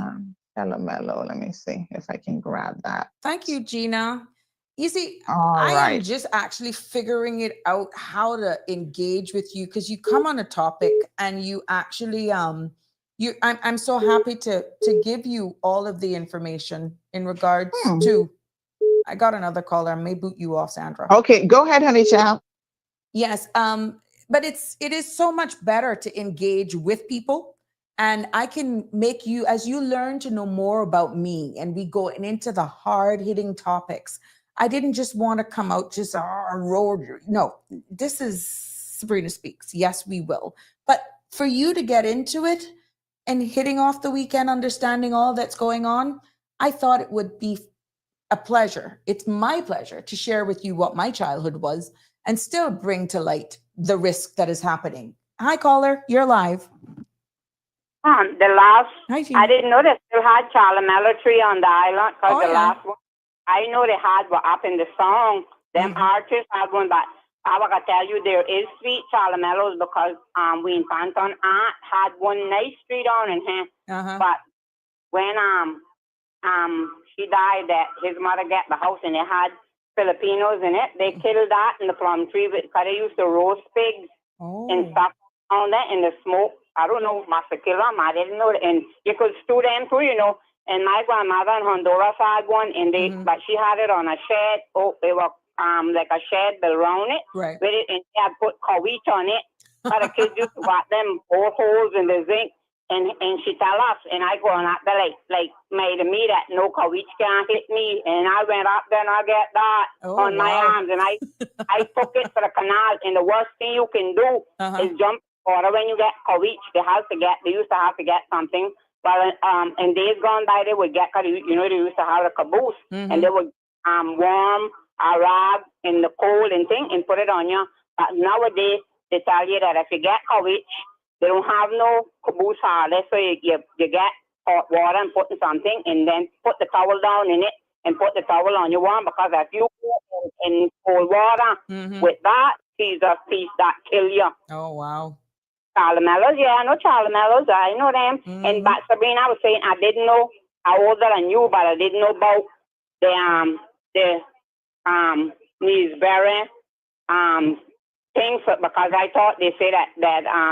Chalamelo. Let me see if I can grab that. Thank you, Gina. You see, All am just actually figuring it out how to engage with you because you come on a topic and you actually I'm so happy to give you all of the information in regards to. I got another caller. I may boot you off, Sandra. Okay, go ahead, honey child. Yes, but it is so much better to engage with people, and I can make you as you learn to know more about me, and we go into the hard hitting topics. I didn't just want to come out just road. No, this is Sabrina Speaks. Yes, we will. But for you to get into it and hitting off the weekend, understanding all that's going on, I thought it would be a pleasure. It's my pleasure to share with you what my childhood was and still bring to light the risk that is happening. Hi, caller. You're live. The last, Hi, I didn't know they still had chalamela tree on the island because last one, I know they had one up in the song. Them artists had one, but I will tell you there is sweet chalamelos because we in Panton aunt had one nice tree down in here. But when she died, that his mother got the house and it had Filipinos in it. They killed that in the plum tree because they used to roast pigs and stuff on that in the smoke. I don't know, must have killed them. I didn't know that. And you could stew them too, you know. And my grandmother in Honduras had one, and but she had it on a shed. Oh, they were like a shed around it, Right. with it, and they had put kawich on it. But the kids used to got them holes in the zinc, and she tell us, and I going up there like made me that no kawich can't hit me, and I went up there and I get that on my arms, and I took it to the canal, and the worst thing you can do is jump water when you get kawich. They used to have to get something. But in days gone by, they would get, you know, they used to have a caboose, and they would warm a rag in the cold and thing and put it on you. But nowadays, they tell you that if you get kawich, they don't have no caboose harness, so you get hot water and put in something, and then put the towel down in it and put the towel on your warm, because if you go in cold water with that, piece that kill you. Oh, wow. Chalamellas, yeah, I know chalamellas. I know them. And but Sabrina was saying I didn't know how older than you, but I didn't know about the Neesberry things, because I thought they say that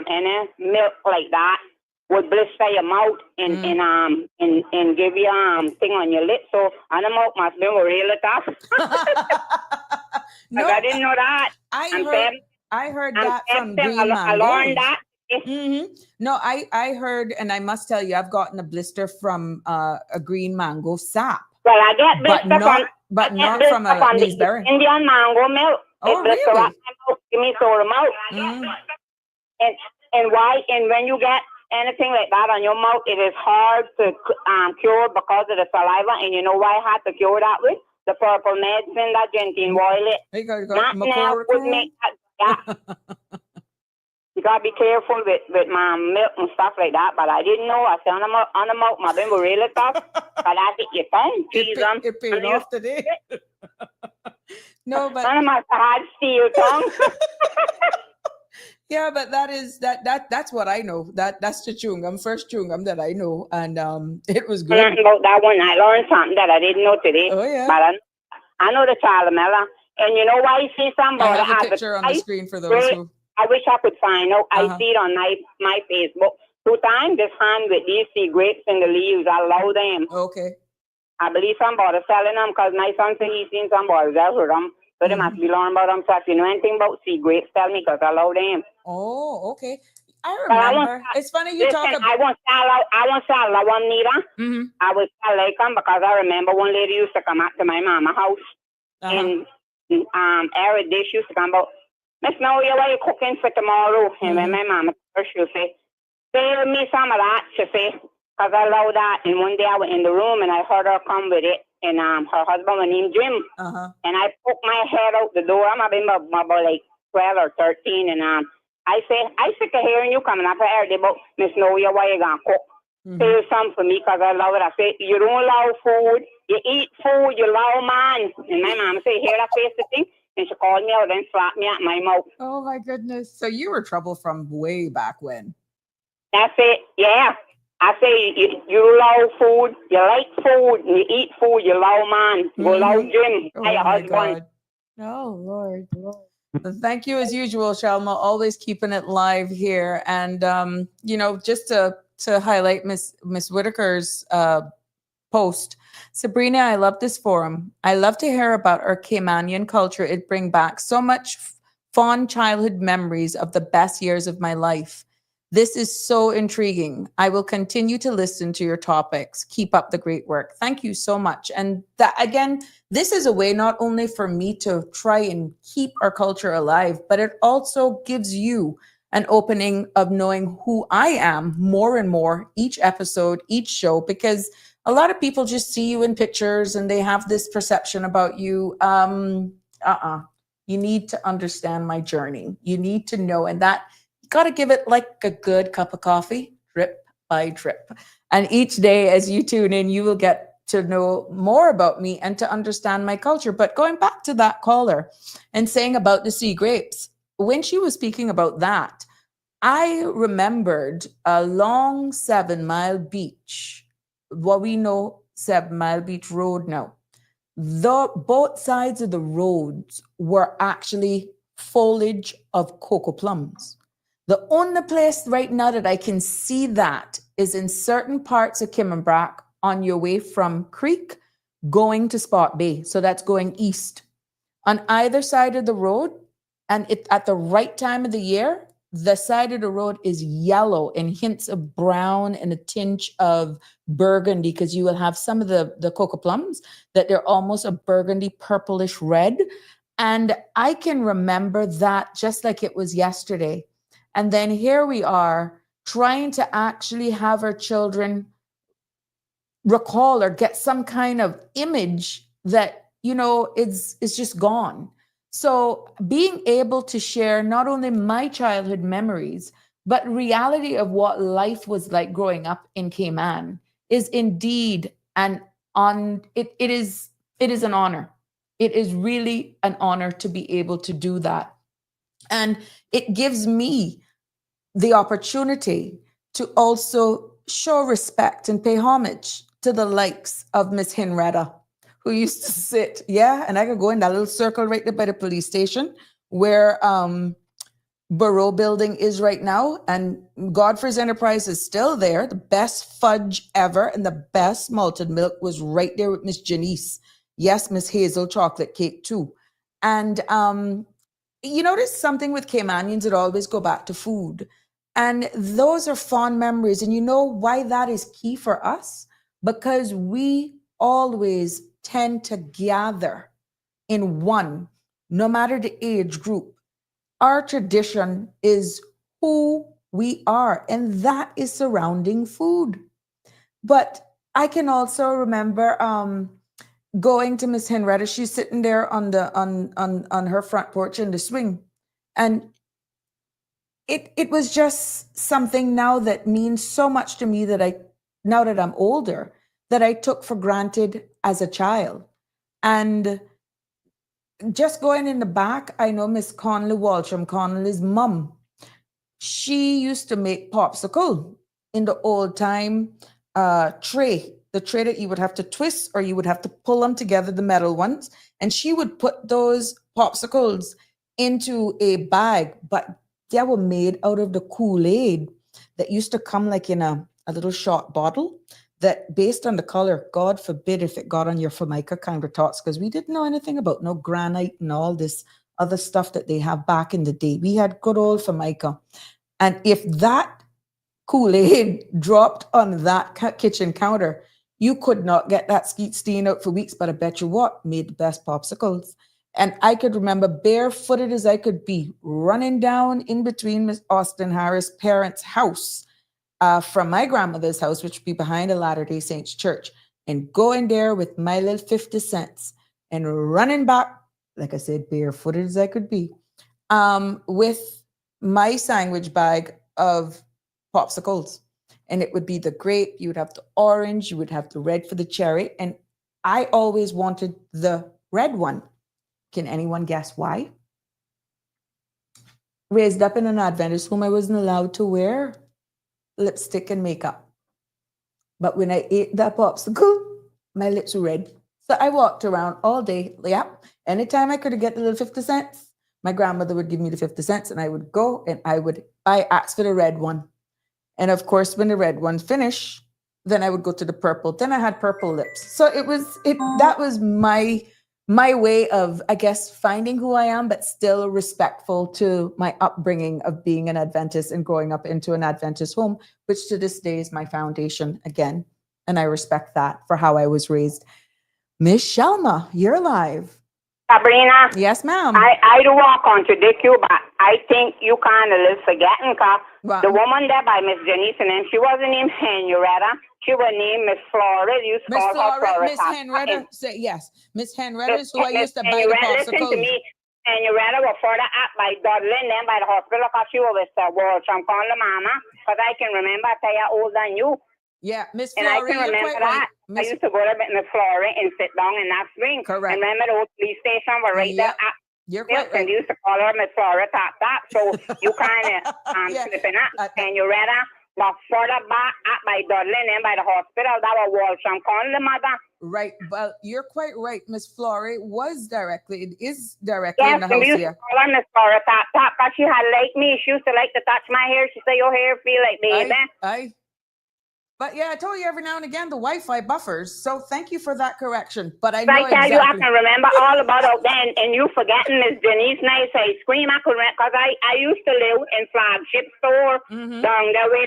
any milk like that would blister your mouth and give you thing on your lip. So and the mouth must be really tough. No, I didn't know that. I heard that from green I mangoes. learned that. No, I heard, and I must tell you, I've gotten a blister from a green mango sap. Well, I get blister but not from a Neesberry. Indian mango milk. Oh, really? Give me sore mouth. And why? And when you get anything like that on your mouth, it is hard to cure because of the saliva. And you know why I had to cure that with? The purple medicine that Gentine boil it. Nothing else would make that. You gotta be careful with my milk and stuff like that. But I didn't know. I said on the mouth, my been really tough. But I hit your tongue. It paid off today. No, but none of my hard steel tongue. Yeah, but that's what I know. That's the chewing first chewing that I know, and it was good. About that one, I learned something that I didn't know today. Oh yeah. But I know the chalamella, and you know why you see somebody. I have a picture on the screen for those who. I wish I could find out. I see it on my Facebook. 2 times this hand with these sea grapes in the leaves. I love them. Okay. I believe somebody selling them because my son said he's seen somebody sell them. So they must be learning about them. So if you know anything about sea grapes, tell me because I love them. Oh, okay. I remember. It's funny you talk about. I won't sell that one neither. I will sell like them because I remember one lady used to come up to my mama house and every day she used to come about, Miss Noe, what are you cooking for tomorrow? And when my mama she'll say, save me some of that, she say, because I love that. And one day I went in the room and I heard her come with it. And her husband was named Jim. And I poked my head out the door. I'm about like 12 or 13. And I say, I sick of hearing you coming up here about Miss Noe, what you going to cook? Save some for me because I love it. I say, you don't love food. You eat food. You love man. And my mom say, hear that face the thing? And she called me out and slapped me at my mouth. Oh, my goodness. So you were trouble from way back when. That's it. Yeah. I say, you love food. You like food. You eat food. You love man. You love Jim. Oh, your my husband. God. Oh, Lord. Thank you as usual, Shalma. Always keeping it live here. And, you know, just to highlight Miss Whitaker's post. Sabrina, I love this forum. I love to hear about our Caymanian culture. It brings back so much fond childhood memories of the best years of my life. This is so intriguing. I will continue to listen to your topics. Keep up the great work. Thank you so much. And that, again, this is a way not only for me to try and keep our culture alive, but it also gives you an opening of knowing who I am more and more each episode, each show, because a lot of people just see you in pictures and they have this perception about you. You need to understand my journey. You need to know, and that you got to give it like a good cup of coffee, drip by drip. And each day as you tune in, you will get to know more about me and to understand my culture. But going back to that caller and saying about the sea grapes, when she was speaking about that, I remembered a long 7-mile beach, what we know 7-mile beach road now. Both sides of the roads were actually foliage of cocoa plums. The only place right now that I can see that is in certain parts of Kimmenbrack on your way from Creek going to Spot Bay. So that's going east. On either side of the road, and at the right time of the year, the side of the road is yellow and hints of brown and a tinge of burgundy, because you will have some of the cocoa plums that they're almost a burgundy purplish red. And I can remember that just like it was yesterday. And then here we are trying to actually have our children recall or get some kind of image that, it's just gone. So being able to share not only my childhood memories, but reality of what life was like growing up in Cayman is indeed it is an honor. It is really an honor to be able to do that. And it gives me the opportunity to also show respect and pay homage to the likes of Miss Henrietta, who used to sit, and I could go in that little circle right there by the police station where Borough building is right now, and Godfrey's Enterprise is still there. The best fudge ever and the best malted milk was right there with Miss Janice. Yes, Miss Hazel chocolate cake too. And there's something with Caymanians that always go back to food. And those are fond memories. And you know why that is key for us? Because we always tend to gather in one, no matter the age group. Our tradition is who we are, and that is surrounding food. But I can also remember going to Miss Henrietta. She's sitting there on her front porch in the swing, and it was just something now that means so much to me that now that I'm older, that I took for granted as a child. And just going in the back, I know Miss Connolly Walsham, Connolly's mom, she used to make popsicle in the old time tray, the tray that you would have to twist or you would have to pull them together, the metal ones. And she would put those popsicles into a bag, but they were made out of the Kool-Aid that used to come like in a little shot bottle that, based on the color, God forbid if it got on your Formica countertops, because we didn't know anything about no granite and all this other stuff that they have back in the day. We had good old Formica. And if that Kool-Aid dropped on that kitchen counter, you could not get that skeet steen out for weeks, but I bet you what, made the best popsicles. And I could remember, barefooted as I could be, running down in between Miss Austin Harris' parents' house from my grandmother's house, which would be behind a Latter-day Saints church, and going there with my little 50 cents and running back, like I said, barefooted as I could be, with my sandwich bag of popsicles. And it would be the grape, you would have the orange, you would have the red for the cherry. And I always wanted the red one. Can anyone guess why? Raised up in an Adventist home, I wasn't allowed to wear lipstick and makeup. But when I ate that popsicle, my lips were red. So I walked around all day. Yeah. Anytime I could get the little 50 cents, my grandmother would give me the 50 cents and I would go and I asked for the red one. And of course, when the red one finished, then I would go to the purple. Then I had purple lips. So that was my way of, I guess, finding who I am, but still respectful to my upbringing of being an Adventist and growing up into an Adventist home, which to this day is my foundation again. And I respect that for how I was raised. Miss Shelma, you're live. Sabrina? Yes, ma'am. I do want to contradict you, but I think you kind of live forgetting, because the woman there by Miss Janice, and she wasn't named Henrietta. She was named Miss Flores. You Miss Flores, Miss Henrietta. Yes, Miss Henrietta is who I used to buy the popsicles. Listen to me. Henrietta was further up by Dublin, then by the hospital, because she was with Walsham, calling the mama, because I can remember I tell you older than you. Yeah, Miss And Flores, I can remember that. Right. I used to go to Miss Flores and sit down in that swing. Correct. And remember the old police station were right there at You're quite right. And they used to call her Miss Flores top. So you kind of slipping up. And you read her. But further back up by Dublin and by the hospital, that was Walsham calling the mother. Right. Well, you're quite right. Miss Flores is directly in the house here. Yes, we used to call her Miss Flores top, because she had like me. She used to like to touch my hair. She said, your hair feel like baby. But yeah, I told you every now and again the Wi-Fi buffers. So thank you for that correction. But I know I tell you, I exactly. can remember all about it then, and you forgetting Miss Denise Nice. I scream, I could remember, because I used to live in Flagship Store down there where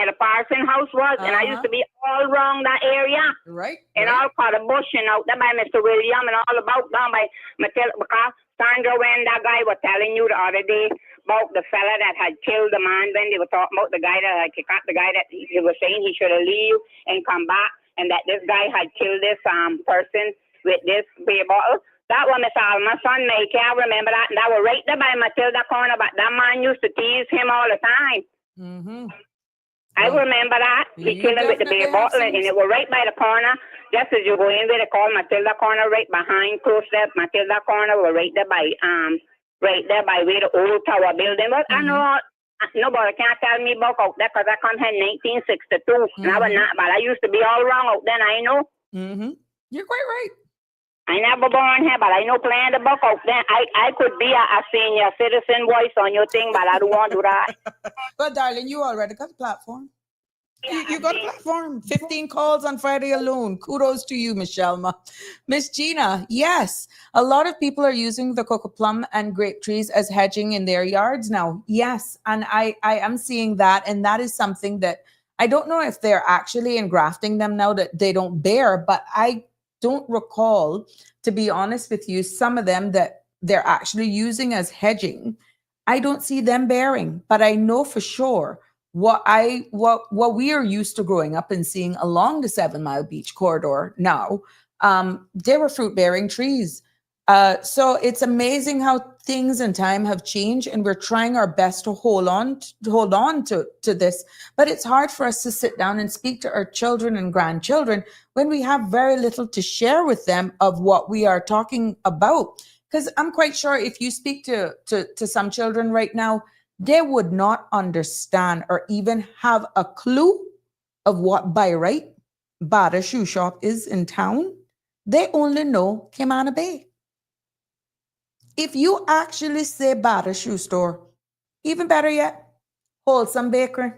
the Parson House was, and I used to be all around that area. Right. And all called a bush and out there by Mr. William and all about down by Matilda, because Sandra, when that guy was telling you the other day about the fella that had killed the man, when they were talking about the guy that had got the guy that he was saying he should have leave and come back, and that this guy had killed this person with this beer bottle. That was Miss Alma's son, May. Can I remember that? And that was right there by Matilda corner, but that man used to tease him all the time. I remember that. He killed him with the beer bottle, and it was right by the corner. Just as you go in where they call Matilda corner, right behind close there, Matilda corner was right there by where the old tower building was. I know nobody can't tell me about out there because I come here in 1962. And I was not, but I used to be all around out there, I know. You're quite right. I never born here, but I know playing the book out there. I could be a senior citizen voice on your thing, but I don't want to do that. But darling, you already got a platform. You got a platform. 15 calls on Friday alone. Kudos to you, Michelle. Miss Gina, yes. A lot of people are using the cocoa plum and grape trees as hedging in their yards now. Yes. And I am seeing that. And that is something that I don't know if they're actually engrafting them now that they don't bear, but I don't recall, to be honest with you, some of them that they're actually using as hedging. I don't see them bearing, but I know for sure what we are used to growing up and seeing along the 7 Mile Beach corridor now, they were fruit bearing trees. So it's amazing how things in time have changed, and we're trying our best to hold on to this. But it's hard for us to sit down and speak to our children and grandchildren when we have very little to share with them of what we are talking about. Because I'm quite sure if you speak to some children right now, they would not understand or even have a clue of what by right Bada Shoe Shop is in town. They only know Kimana Bay. If you actually say Bada Shoe Store, even better yet, Wholesome Bakery,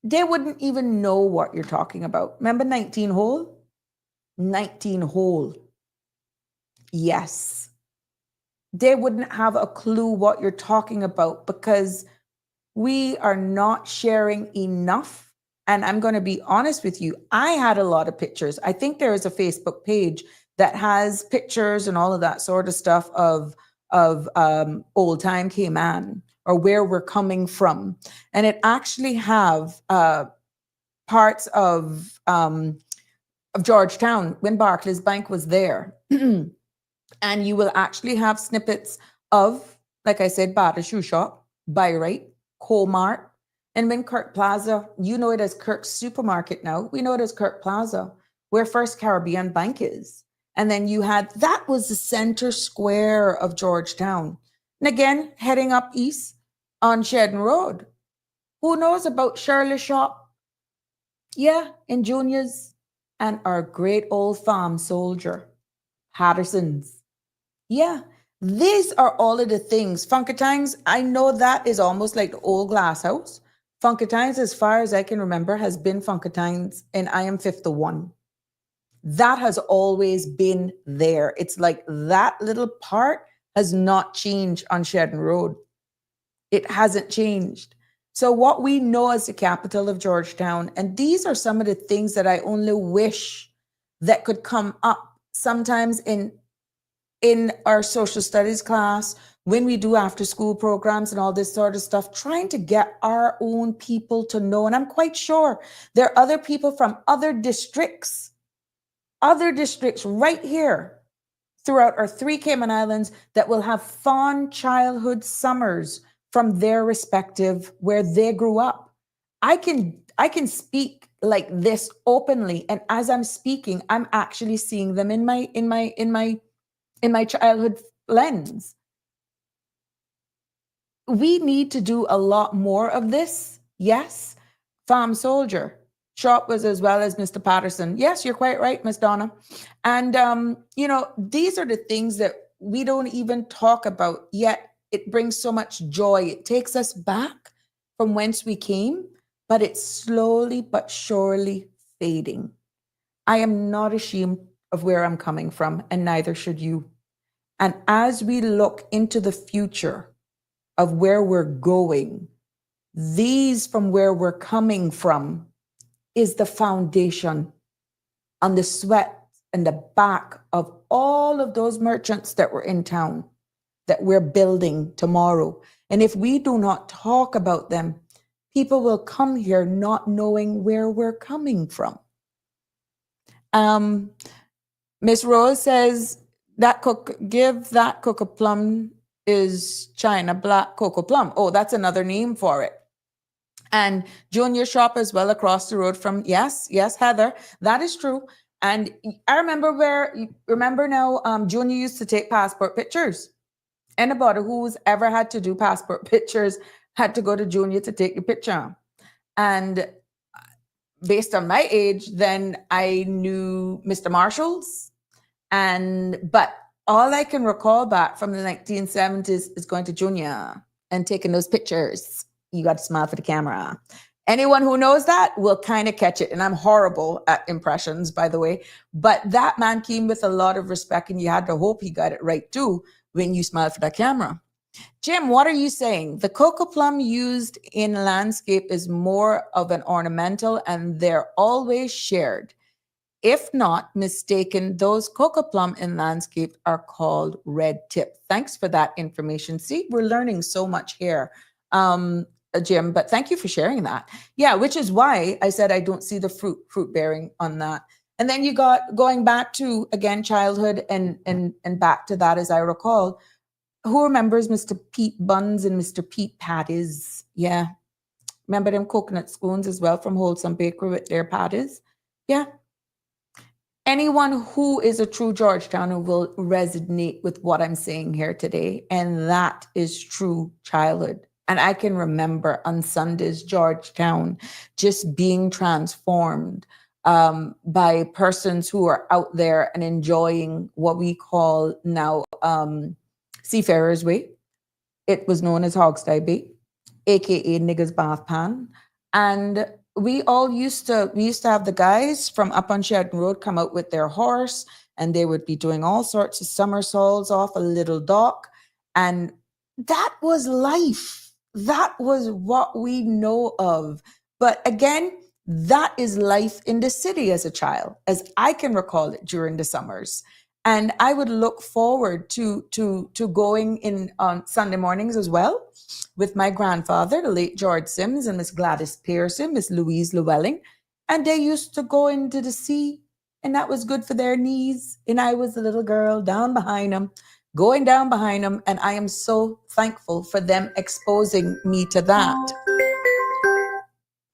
they wouldn't even know what you're talking about. Remember 19 Hole? 19 Hole. Yes. They wouldn't have a clue what you're talking about because we are not sharing enough. And I'm going to be honest with you. I had a lot of pictures. I think there is a Facebook page that has pictures and all of that sort of stuff of old time Cayman or where we're coming from. And it actually have parts of Georgetown when Barclays Bank was there. And you will actually have snippets of, like I said, Bada Shoe Shop, Buy-Right, Colmart, and when Kirk Plaza, you know it as Kirk's Supermarket now. We know it as Kirk Plaza, where First Caribbean Bank is. And then you had, that was the center square of Georgetown. And again, heading up east on Shedden Road. Who knows about Shirley Shop? Yeah, in Juniors. And our great old farm soldier, Patterson's. Yeah, these are all of the things. Funkatines, I know that is almost like the old glass house. Funkatines, as far as I can remember, has been Funkatines, and I am 51. That has always been there. It's like that little part has not changed on Shedden Road. It hasn't changed. So what we know as the capital of Georgetown, and these are some of the things that I only wish that could come up sometimes in our social studies class, when we do after school programs and all this sort of stuff, trying to get our own people to know. And I'm quite sure there are other people from other districts right here throughout our 3 Cayman Islands that will have fond childhood summers from their respective where they grew up. I can speak like this openly, and as I'm speaking, I'm actually seeing them in my childhood lens. We need to do a lot more of this. Yes, farm soldier. Shop was as well as Mr. Patterson. Yes, you're quite right, Miss Donna. And, these are the things that we don't even talk about, yet it brings so much joy. It takes us back from whence we came, but it's slowly but surely fading. I am not ashamed of where I'm coming from, and neither should you. And as we look into the future of where we're going, these from where we're coming from is the foundation on the sweat and the back of all of those merchants that were in town that we're building tomorrow. And if we do not talk about them, people will come here not knowing where we're coming from. Miss Rose says that give that cocoa plum is China black cocoa plum. Oh, that's another name for it. And Junior shop as well across the road from, yes, Heather, that is true. And I remember now, Junior used to take passport pictures. Anybody who's ever had to do passport pictures had to go to Junior to take your picture. And based on my age, then I knew Mr. Marshall's. But all I can recall back from the 1970s is going to Junior and taking those pictures. You got to smile for the camera. Anyone who knows that will kind of catch it. And I'm horrible at impressions, by the way. But that man came with a lot of respect, and you had to hope he got it right too when you smile for that camera. Jim, what are you saying? The cocoa plum used in landscape is more of an ornamental, and they're always shared. If not mistaken, those cocoa plum in landscape are called red tip. Thanks for that information. See, we're learning so much here, Jim, but thank you for sharing that. Yeah, which is why I said I don't see the fruit bearing on that. And then you got going back to, again, childhood and back to that, as I recall. Who remembers Mr. Pete Buns and Mr. Pete Patties? Yeah. Remember them coconut spoons as well from Wholesome Bakery with their patties? Yeah. Anyone who is a true Georgetowner will resonate with what I'm saying here today. And that is true childhood. And I can remember on Sundays, Georgetown just being transformed by persons who are out there and enjoying what we call now Seafarer's Way. It was known as Hogstye Bay, aka Nigger's Bath Pan. And we used to have the guys from up on Sheridan Road come out with their horse, and they would be doing all sorts of somersaults off a little dock. And that was life. That was what we know of. But again, that is life in the city as a child, as I can recall it during the summers. And I would look forward to going in on Sunday mornings as well with my grandfather, the late George Sims, and Miss Gladys Pearson, Miss Louise Llewellyn. And they used to go into the sea, and that was good for their knees. And I was a little girl down behind them, going down behind them. And I am so thankful for them exposing me to that.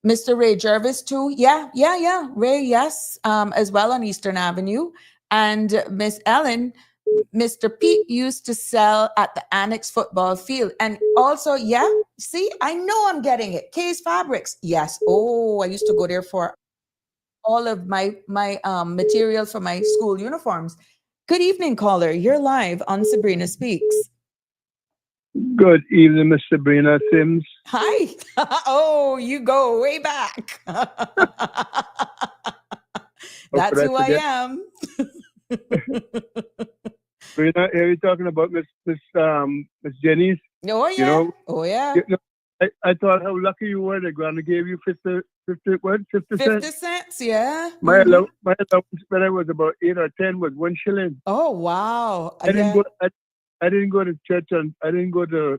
Mr. Ray Jervis too. Yeah. Ray, yes, as well on Eastern Avenue. And Miss Ellen, Mr. Pete used to sell at the Annex football field. And also, yeah, see, I know I'm getting it. Kay's Fabrics. Yes. Oh, I used to go there for all of my material for my school uniforms. Good evening, caller. You're live on Sabrina Speaks. Good evening, Miss Sabrina Sims. Hi. Oh, you go way back. That's who I am. Sabrina, are you talking about Miss Jenny's? Oh yeah. You know, oh yeah. You know, I thought how lucky you were. They're going to give you 50 cents. Yeah. My allowance when I was about 8 or 10 was 1 shilling. Oh wow. I didn't go to church and I didn't go to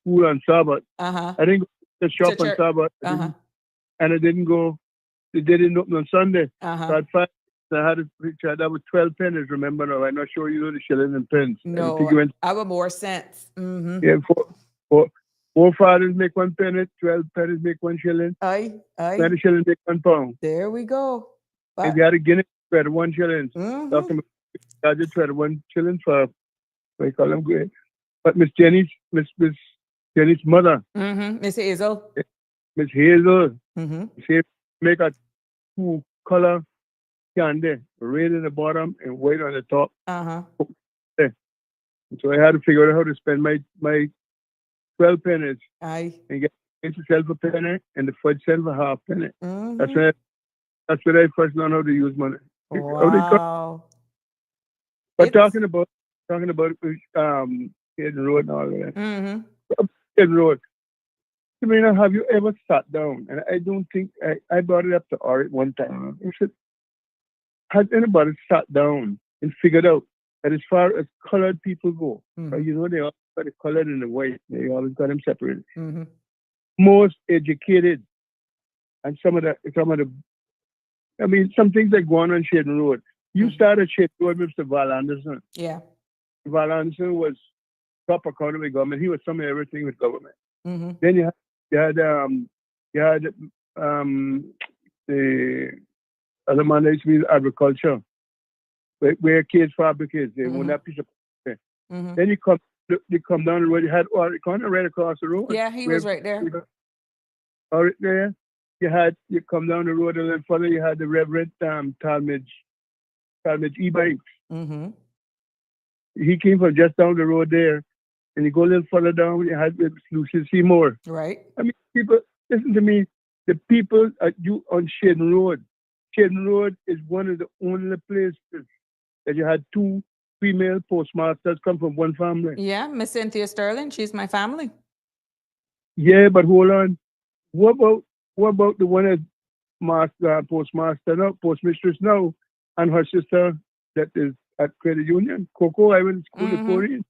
school on Sabbath. I didn't go to shop on Sabbath. And I didn't go. They didn't open on Sunday. So I had to preach. That was 12 pennies. Remember now? I'm not sure you know the shillings and pence. No, I have more cents. Yeah, four fathers make 1 penny. 12 pennies make 1 shilling. 20 shillings make 1 pound. There we go. But if you had a guinea, 1 shilling. Talking about I 1 shilling for. I call them great. But Miss Jenny's mother, Miss Hazel. Miss Hazel, she make a 2-color candy, red in the bottom and white on the top. So I had to figure out how to spend my 12 pennies and used to sell for penny and the fudge sell for half penny. Mm-hmm. That's when I first learned how to use money. Wow. But talking about Hayden Road and all of that. Mm-hmm. Hayden Road. Sabrina, have you ever sat down? And I don't think I brought it up to Art one time. I said, has anybody sat down and figured out that as far as colored people go, you know, they all got the colored and the white, they always got them separated. Mm-hmm. Most educated, and some of the, I mean, some things that go on Sheridan Road. You started Sheridan Road with Mr. Val Anderson. Yeah. Val Anderson was top accountable with government. He was some of everything with government. Mm-hmm. Then you had the other man that used to be in agriculture, where kids fabricate. They want that piece of paper. Mm-hmm. Then you come down the road. You had right across the road. Yeah, he was right there. Right there. You come down the road and then further you had the Reverend Talmadge E-Bikes. Mm-hmm. He came from just down the road there, and you go a little further down. You had Lucius Seymour. Right. I mean, people, listen to me. The people on Sheridan Road. Sheridan Road is one of the only places that you had two female postmasters come from one family. Yeah, Miss Cynthia Sterling. She's my family. Yeah, but hold on. What about the one that's postmaster now, postmistress now, and her sister that is at Credit Union? Coco, I went to school with Corey,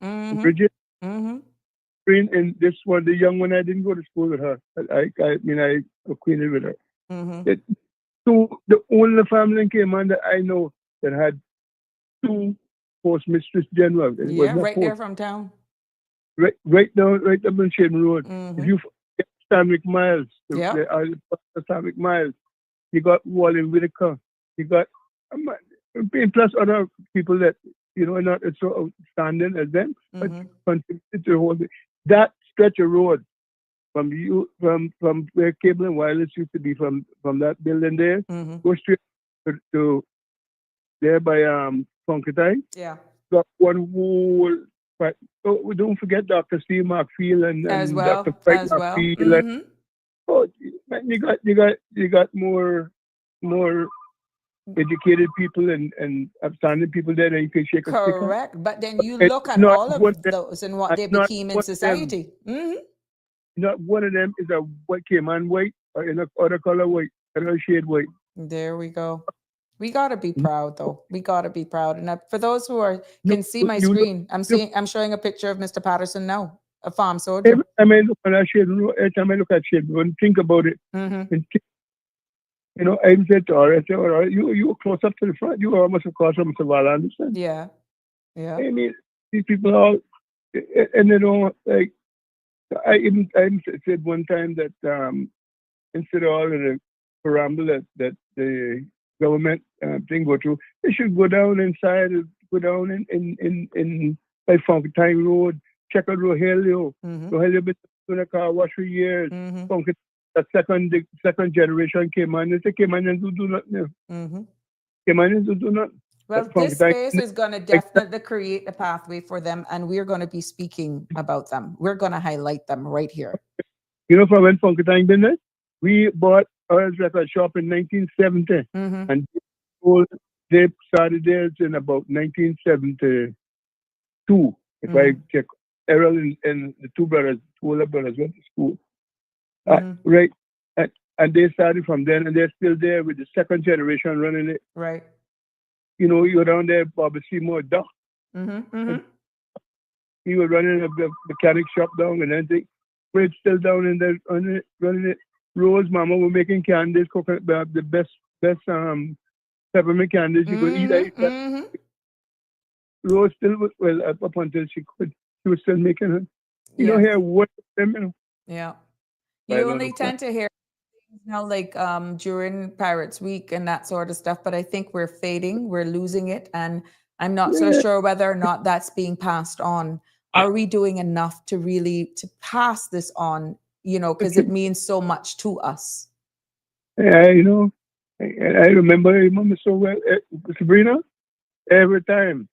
Bridget. Mm-hmm. And this one, the young one, I didn't go to school with her. I acquainted with her. Mm-hmm. So the only family came on that I know that had two postmistress generals. Yeah, right there from town. Right up on Sheridan Road. Mm-hmm. If you get Stan McMiles, Stan McMiles, you got Wallen Whitaker, you got plus other people that are not as so outstanding as them, but contributed to the whole thing. That stretch of road from where Cable and Wireless used to be, from that building there, go straight to there by Funkatine. Yeah. Got one whole. But don't forget Dr. Steve Markfield and Dr. Frank Markfield. Mm-hmm. You got more educated people and upstanding people there that you can shake a stick on. Correct. But then you look at all of those and what they became in society. Not one of them is a white came on white or in other color white, another shade white. There we go. We gotta be proud, though. We gotta be proud. And for those who can see my screen, I'm showing a picture of Mr. Patterson now, a farm soldier. Every time I look at shade, when think about it, and I said to her, all right, you were close up to the front. You were almost across from Mr. Val Anderson. Yeah. Yeah. I mean, these people all, and they don't like. I even said one time that instead of all of the preamble that the government thing go through, they should go down inside, go down in by Funkatine Road, check out Rogelio. Rogelio been in a car wash for years. The second generation came on. They came on and do nothing. Came on and do nothing. Well, this space is going to definitely create a pathway for them, and we're going to be speaking about them. We're going to highlight them right here. From when Funkatine been there, we bought our record shop in 1970, and they started theirs in about 1972. If I check, Errol and the two older brothers went to school. Right. And they started from then, and they're still there with the second generation running it. Right. You go down there, Bobby Seymour Duck. He was running a mechanic shop down, and then we're still down in there running it. Rose Mama were making candies, coconut, the best peppermint candies you could eat. Rose still was, well, up until she was still making them. You don't hear what them, Yeah. You only tend to hear things now like during Pirates Week and that sort of stuff, but I think we're fading, we're losing it, and I'm not so sure whether or not that's being passed on. Are we doing enough to pass this on, because it means so much to us? Yeah, I remember so well, Sabrina, every time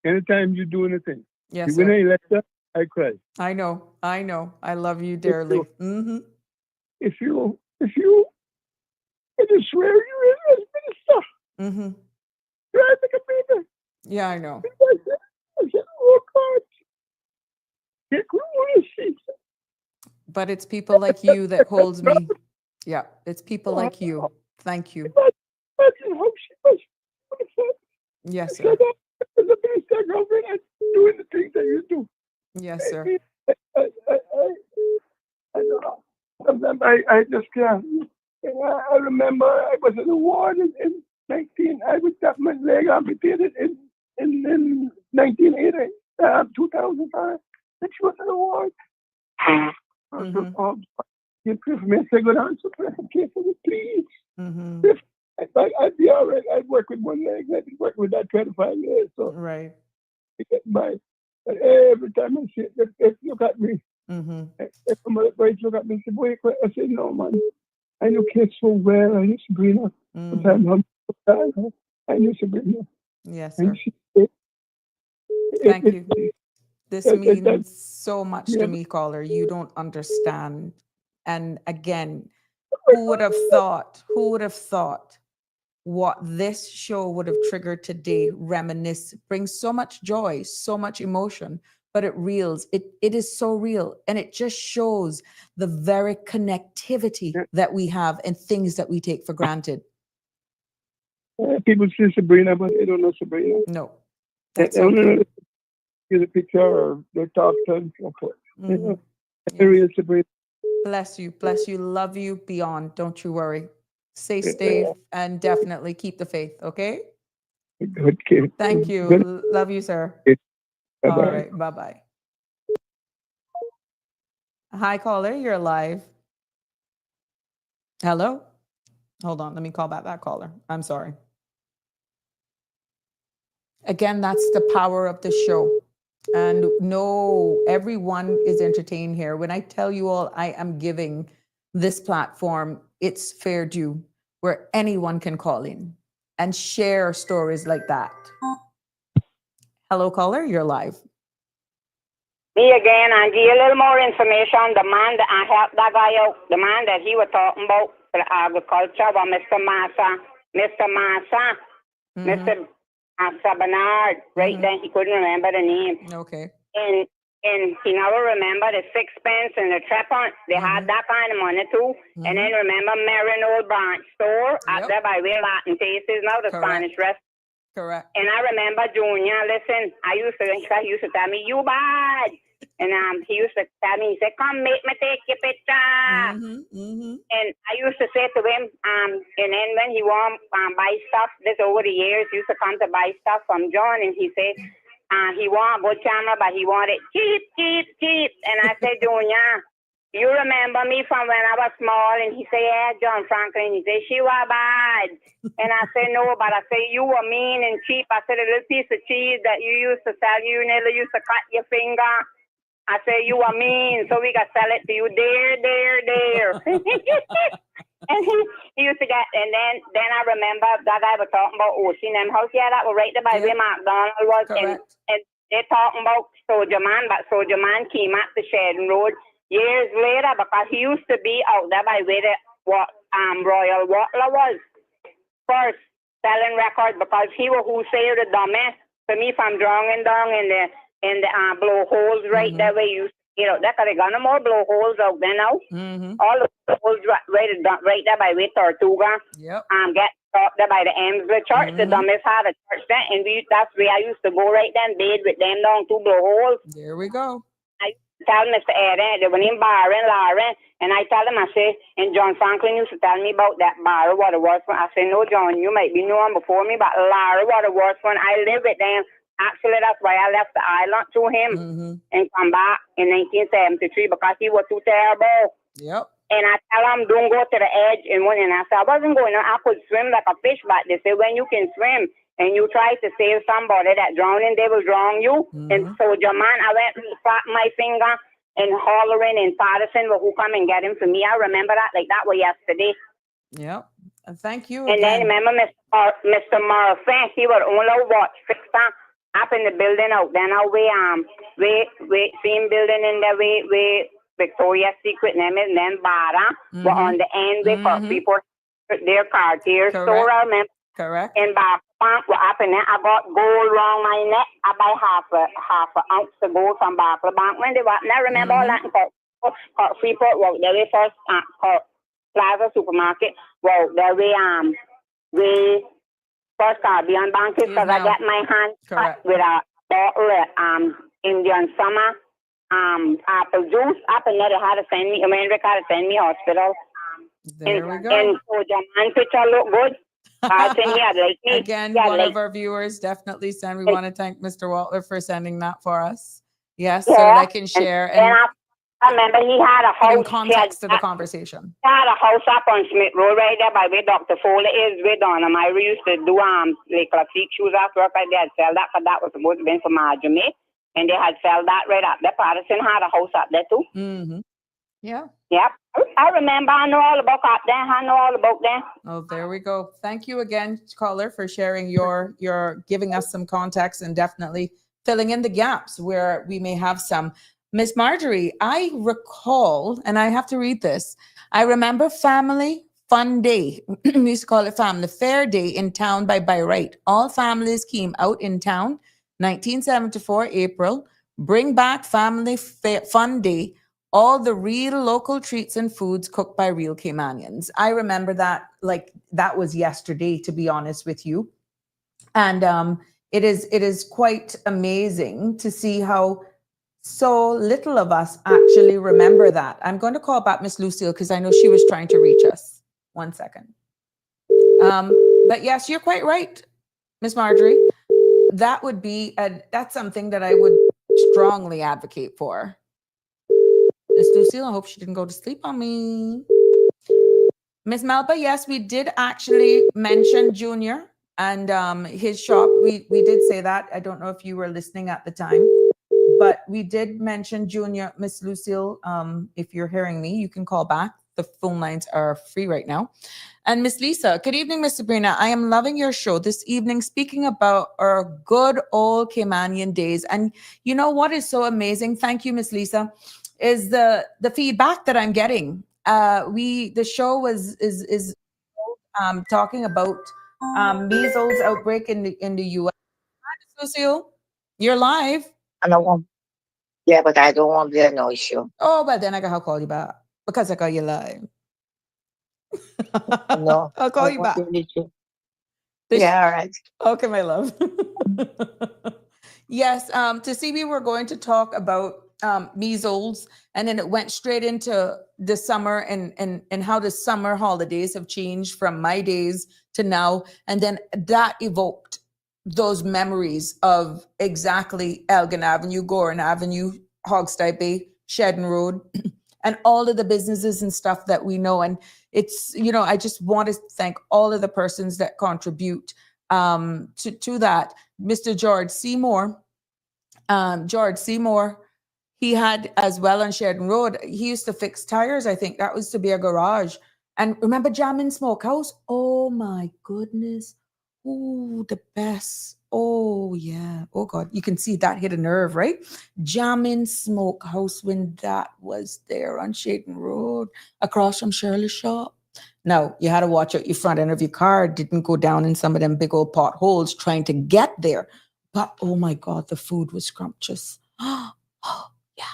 anytime you do anything, you win an election, I cry. I know. I love you dearly. If you, I just swear you as minister. You're like a baby. Yeah, I know. I said, oh God. But it's people like you that holds me. Yeah, it's people like you. Thank you. Imagine how she was. Yes, sir. The best girlfriend and doing the things that you do. Yes, sir. I don't know. Sometimes I just can't. I remember I was in the war in 19. I was got my leg amputated in 1980, 2005. And she was in the war. You pray for me. I said, go down to pray for me, please. I'd be all right. I'd work with one leg. I've been working with that 25 years. So right. I get by. But every time I see it, they look at me. If somebody look at me and say, boy, I said, no, man. I know kids so well. I used to bring her. I used to bring her. Yes, sir. Thank you. This means so much to me, caller. You don't understand. And again, who would have thought what this show would have triggered today? Reminisce, brings so much joy, so much emotion, but it is so real. And it just shows the very connectivity that we have and things that we take for granted. People see Sabrina, but they don't know Sabrina. No, that's okay. Get a picture or they talk to them. Yes. Sabrina. Bless you. Love you beyond. Don't you worry. Stay safe and definitely keep the faith. Okay. Okay. Thank you. Good. Love you, sir. Bye-bye. All right. Bye-bye. Hi, caller. You're live. Hello. Hold on. Let me call back that caller. I'm sorry. Again, that's the power of the show. And no, everyone is entertained here. When I tell you all, I am giving this platform its fair due, where anyone can call in and share stories like that. Hello, caller, you're live. Me again, and give you a little more information on the man that I helped that guy out, the man that he was talking about for agriculture, was Mr. Massa, Mr. Bernard, right then, he couldn't remember the name. Okay. And he never remember the sixpence and the treppant. They had that kind of money too. And then remember Marion Old Branch store up there by where Latin Tastes now, the Spanish restaurant. Correct. And I remember Junior, listen, he used to tell me, you bad. And he used to tell me, he said, come make me take your picture. And I used to say to him, and then when he want buy stuff, this over the years, he used to come to buy stuff from John, and he said, he want a good camera, but he wanted cheap. And I said, Junior, you remember me from when I was small? And he said, yeah, John Franklin. He said, she was bad. And I said, no, but I said, you were mean and cheap. I said, a little piece of cheese that you used to sell, you nearly used to cut your finger. I said, you were mean, so we got to sell it to you there. And he used to get, and then I remember that guy was talking about Ocean and House. Yeah, that was right there by where McDonald was. And they're talking about Soldier Man, but Soldier Man came up the Sheridan Road years later because he used to be out there by where Royal Watler was first selling records because he was who saved the dummy for me from drowning down in the blowholes right there where you there because they got no more blowholes out there now. All the blowholes right there by where Tortuga get stopped there by the Emsley Church. The dummies had a church there, and that's where I used to go right there and bathe with them down two blowholes. There we go. I tell Mr. Aaron, they were named Barry and Larry, and I tell him, I say, and John Franklin used to tell me about that Barry, what it was for. I say, no, John, you might be known before me, but Larry, what it was for. I live with them. Actually, that's why I left the island to him and come back in 1973 because he was too terrible. Yep. And I tell him, don't go to the edge. And I said, I wasn't going to, I could swim like a fish, but they say when you can swim and you try to save somebody that drowning, they will drown you. And so, man, I went and slapped my finger and hollering and Patterson who come and get him for me. I remember that like that was yesterday. Yep. Thank you. And then remember Mr. Murphy, he was only watch fixer. up in the building out there now we same building in the way Victoria's Secret name is, and then Bara were on the end with for people their Cartier store, I remember. Correct. And by bank were up in there. I got gold around my neck. I buy half an ounce of gold from Barclay Bank when they were. And I remember all that in Freeport. Well, the way first Plaza Supermarket. Well, the way we first Caribbean Bank is because I got my hand cut with a bottle of Indian Summer apple juice up in there. They had to send me. America had to send me hospital. There we go. And so the man picture look good. Again, one of our viewers definitely sent. We want to thank Mr. Waltler for sending that for us. Yes, so that I can share. And I remember he had a house. In context to the conversation. He had a house up on Smith Road right there by where Dr. Foley is with Donna. We used to do like classic shoes after work. They had sell that, because that was supposed to be for Marjorie. And they had sell that right up there. Patterson had a house up there too. Mm-hmm. Yeah. Yep. I remember. I know all about up there. I know all about them. Oh, there we go. Thank you again, caller, for sharing your giving us some context and definitely filling in the gaps where we may have some. Miss Marjorie, I recall, and I have to read this. I remember Family Fun Day. We used to call it Family Fair Day in town by right. All families came out in town. 1974 April. Bring back Family Fun Day. All the real local treats and foods cooked by real Caymanians. I remember that like that was yesterday, to be honest with you. And it is quite amazing to see how so little of us actually remember that. I'm going to call back Miss Lucille because I know she was trying to reach us. 1 second. But yes, you're quite right, Miss Marjorie. That would be that's something that I would strongly advocate for. Miss Lucille, I hope she didn't go to sleep on me. Miss Melba, yes, we did actually mention Junior and his shop. We did say that. I don't know if you were listening at the time, but we did mention Junior. Miss Lucille, if you're hearing me, you can call back. The phone lines are free right now. And Miss Lisa, good evening, Miss Sabrina. I am loving your show this evening, speaking about our good old Caymanian days. And you know what is so amazing? Thank you, Miss Lisa. Is the feedback that I'm getting. The show is talking about measles outbreak in the U.S. Hi, Lucille, you're live. I don't want, yeah, but I don't want the no issue. Oh, but then I gotta call you back because I got you live. No, I'll call you back. Yeah, all right. Okay, my love. Yes, to see we were going to talk about measles, and then it went straight into the summer and how the summer holidays have changed from my days to now. And then that evoked those memories of exactly Elgin Avenue, Gorin Avenue, Hogstye Bay, Shedden Road, and all of the businesses and stuff that we know. And it's, you know, I just want to thank all of the persons that contribute to that. Mr. George Seymour, he had as well on Sheridan Road. He used to fix tires. I think that was to be a garage. And remember Jammin' Smokehouse? Oh my goodness. Oh, the best. Oh yeah. Oh God. You can see that hit a nerve, right? Jammin' Smokehouse when that was there on Sheridan Road across from Shirley's shop. Now, you had to watch out your front end of your car. Didn't go down in some of them big old potholes trying to get there. But oh my God, the food was scrumptious. Oh, yeah.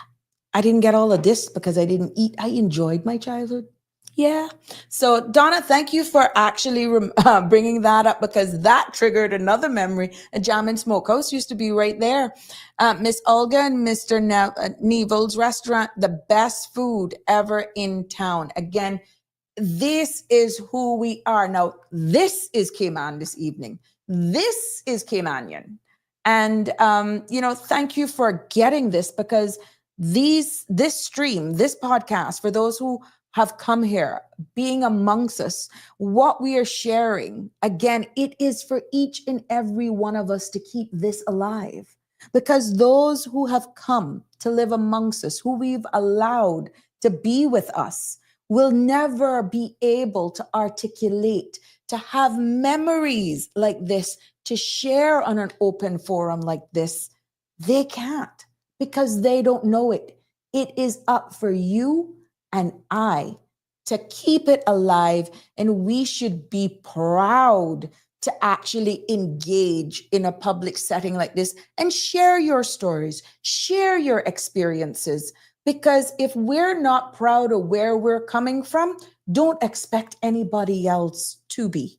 I didn't get all of this because I didn't eat. I enjoyed my childhood. Yeah. So Donna, thank you for actually bringing that up because that triggered another memory. A Jammin' Smokehouse used to be right there. Miss Olga and Mr. Neville's restaurant, the best food ever in town. Again, this is who we are. Now, this is Cayman this evening. This is Caymanian. And, you know, thank you for getting this because this stream, this podcast, for those who have come here, being amongst us, what we are sharing, again, it is for each and every one of us to keep this alive. Because those who have come to live amongst us, who we've allowed to be with us, will never be able to articulate, to have memories like this, to share on an open forum like this. They can't, because they don't know it. It is up for you and I to keep it alive, and we should be proud to actually engage in a public setting like this and share your stories, share your experiences. Because if we're not proud of where we're coming from, don't expect anybody else to be.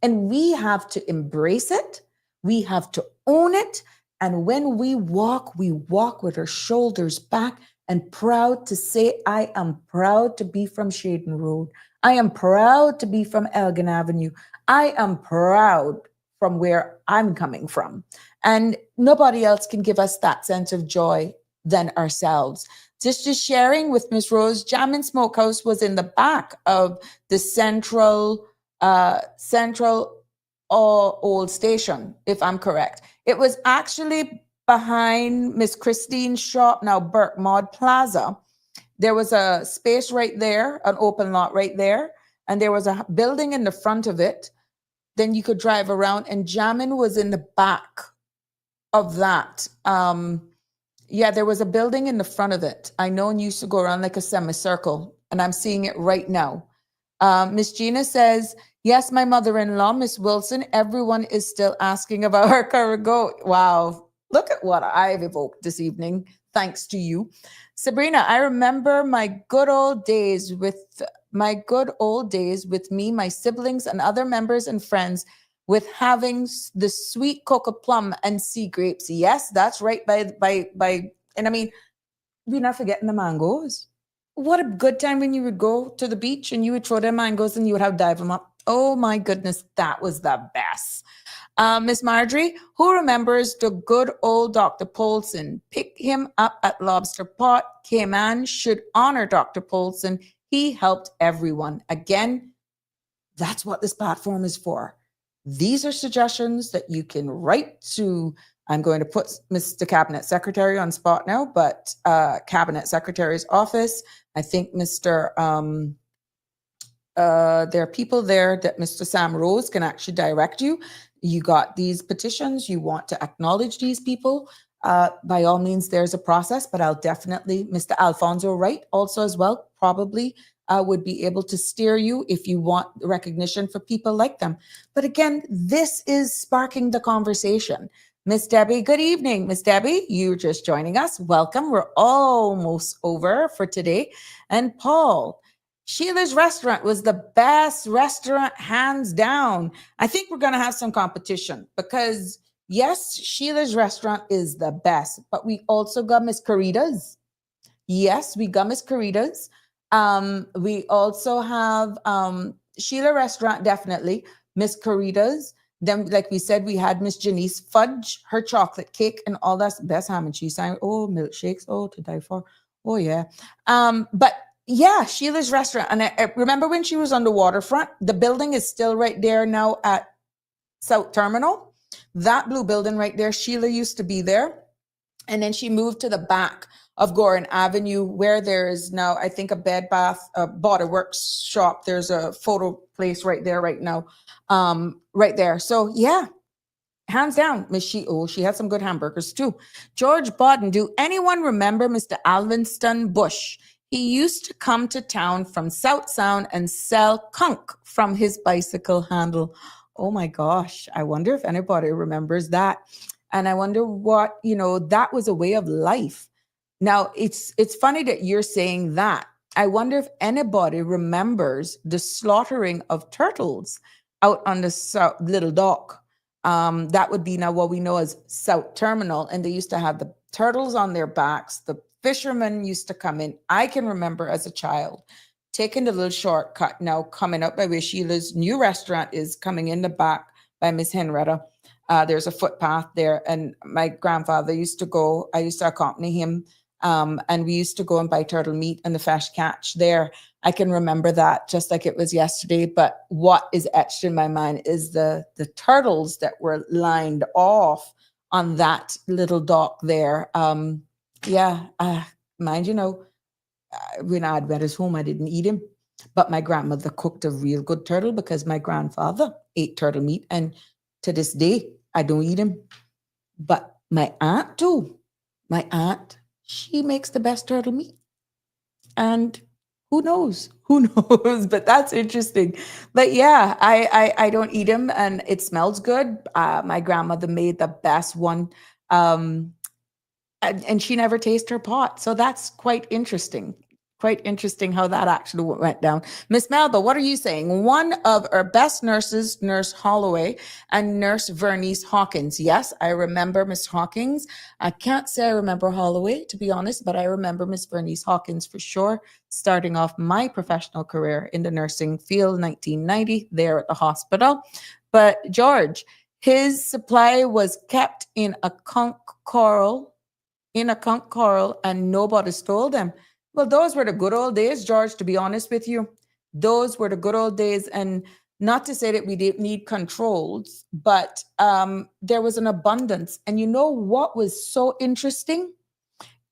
And we have to embrace it. We have to own it. And when we walk with our shoulders back and proud to say, I am proud to be from Shaden Road. I am proud to be from Elgin Avenue. I am proud from where I'm coming from. And nobody else can give us that sense of joy than ourselves. Just sharing with Miss Rose, Jam and Smokehouse was in the back of the central old station, if I'm correct. It was actually behind Miss Christine's shop, now Burke Maud Plaza. There was a space right there, an open lot right there, and there was a building in the front of it. Then you could drive around, and Jammin was in the back of that. Yeah, there was a building in the front of it. I know it used to go around like a semicircle, and I'm seeing it right now. Miss Gina says, yes, my mother-in-law, Miss Wilson, everyone is still asking about her current goat. Wow, look at what I've evoked this evening, thanks to you. Sabrina, I remember my good old days with me, my siblings, and other members and friends with having the sweet cocoa plum and sea grapes. Yes, that's right. And I mean, we're not forgetting the mangoes. What a good time when you would go to the beach and you would throw them mangoes and you would have dive them up. Oh my goodness, that was the best. Miss Marjorie, who remembers the good old Dr. Polson? Pick him up at Lobster Pot. Cayman should honor Dr. Polson. He helped everyone. Again, that's what this platform is for. These are suggestions that you can write to. I'm going to put Mr. Cabinet Secretary on spot now, but Cabinet Secretary's office. I think there are people there that Mr. Sam Rose can actually direct you. You got these petitions, you want to acknowledge these people. By all means, there's a process, but I'll definitely, Mr. Alfonso Wright also as well, probably would be able to steer you if you want recognition for people like them. But again, this is sparking the conversation. Miss Debbie, good evening. Miss Debbie, you're just joining us. Welcome. We're almost over for today. And Paul, Sheila's restaurant was the best restaurant, hands down. I think we're going to have some competition because, yes, Sheila's restaurant is the best, but we also got Miss Carita's. Yes, we got Miss Carita's. We also have Sheila restaurant, definitely. Miss Carita's. Then, like we said, we had Miss Janice Fudge, her chocolate cake, and all that's best ham and cheese. Oh, milkshakes. Oh, to die for. Oh, yeah. But yeah, Sheila's restaurant. And I remember when she was on the waterfront, the building is still right there now at South Terminal. That blue building right there, Sheila used to be there. And then she moved to the back of Gorin Avenue, where there is now, I think, a Bed Bath, Body Works shop. There's a photo place right there right now, right there. So yeah, hands down, Miss she had some good hamburgers too. George Bodden, do anyone remember Mr. Alvinston Bush? He used to come to town from South Sound and sell conch from his bicycle handle. Oh my gosh, I wonder if anybody remembers that. And I wonder what, that was a way of life. Now, it's funny that you're saying that. I wonder if anybody remembers the slaughtering of turtles out on the Little Dock. That would be now what we know as South Terminal. And they used to have the turtles on their backs. The fishermen used to come in. I can remember as a child taking the little shortcut now coming up by where Sheila's new restaurant is, coming in the back by Miss Henrietta. There's a footpath there. And my grandfather used to go, I used to accompany him. And we used to go and buy turtle meat and the fresh catch there. I can remember that just like it was yesterday. But what is etched in my mind is the turtles that were lined off on that little dock there. Mind when I went his home, I didn't eat him. But my grandmother cooked a real good turtle because my grandfather ate turtle meat. And to this day, I don't eat him. But my aunt too. My aunt, she makes the best turtle meat. And who knows? Who knows? But that's interesting. But yeah, I don't eat them, and it smells good. My grandmother made the best one, and she never tasted her pot. So that's quite interesting. Quite interesting how that actually went down. Miss Melba, what are you saying? One of our best nurses, Nurse Holloway and Nurse Vernice Hawkins. Yes, I remember Miss Hawkins. I can't say I remember Holloway, to be honest, but I remember Miss Vernice Hawkins for sure, starting off my professional career in the nursing field, 1990, there at the hospital. But George, his supply was kept in a conch coral, and nobody stole them. Well, those were the good old days, George, to be honest with you. Those were the good old days. And not to say that we didn't need controls, but there was an abundance. And you know what was so interesting?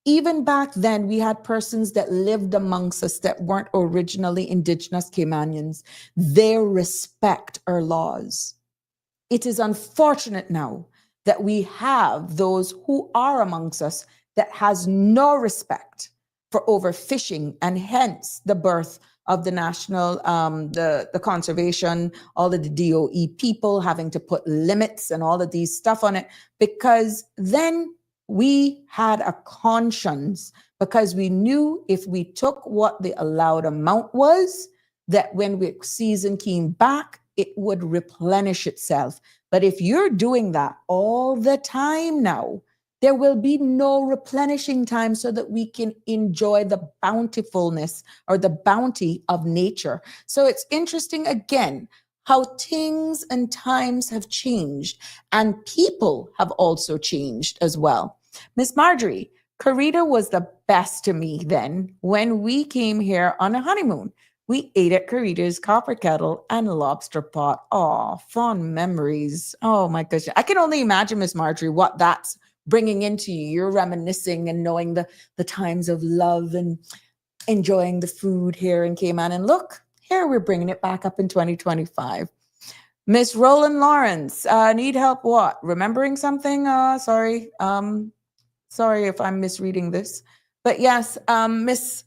Even back then, we had persons that lived amongst us that weren't originally indigenous Caymanians. They respect our laws. It is unfortunate now that we have those who are amongst us that has no respect for overfishing, and hence the birth of the national, the conservation, all of the DOE people having to put limits and all of these stuff on it, because then we had a conscience, because we knew if we took what the allowed amount was, that when the season came back, it would replenish itself. But if you're doing that all the time now, there will be no replenishing time so that we can enjoy the bountifulness or the bounty of nature. So it's interesting again how things and times have changed, and people have also changed as well. Miss Marjorie, Carita was the best to me then when we came here on a honeymoon. We ate at Carita's Copper Kettle and Lobster Pot. Oh, fond memories. Oh my gosh. I can only imagine, Miss Marjorie, what that's bringing into you. You're reminiscing and knowing the times of love and enjoying the food here in Cayman. And look, here we're bringing it back up in 2025. Miss Roland Lawrence, need help what? Remembering something? Sorry if I'm misreading this. But yes, Miss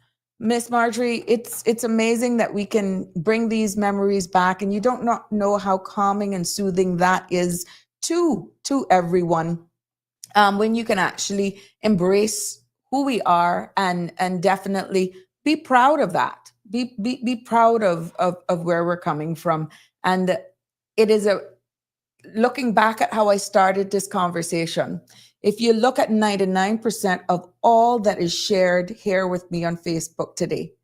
Marjorie, it's amazing that we can bring these memories back, and you don't not know how calming and soothing that is to everyone. When you can actually embrace who we are and definitely be proud of that. Be proud of where we're coming from. And it is looking back at how I started this conversation. If you look at 99% of all that is shared here with me on Facebook today,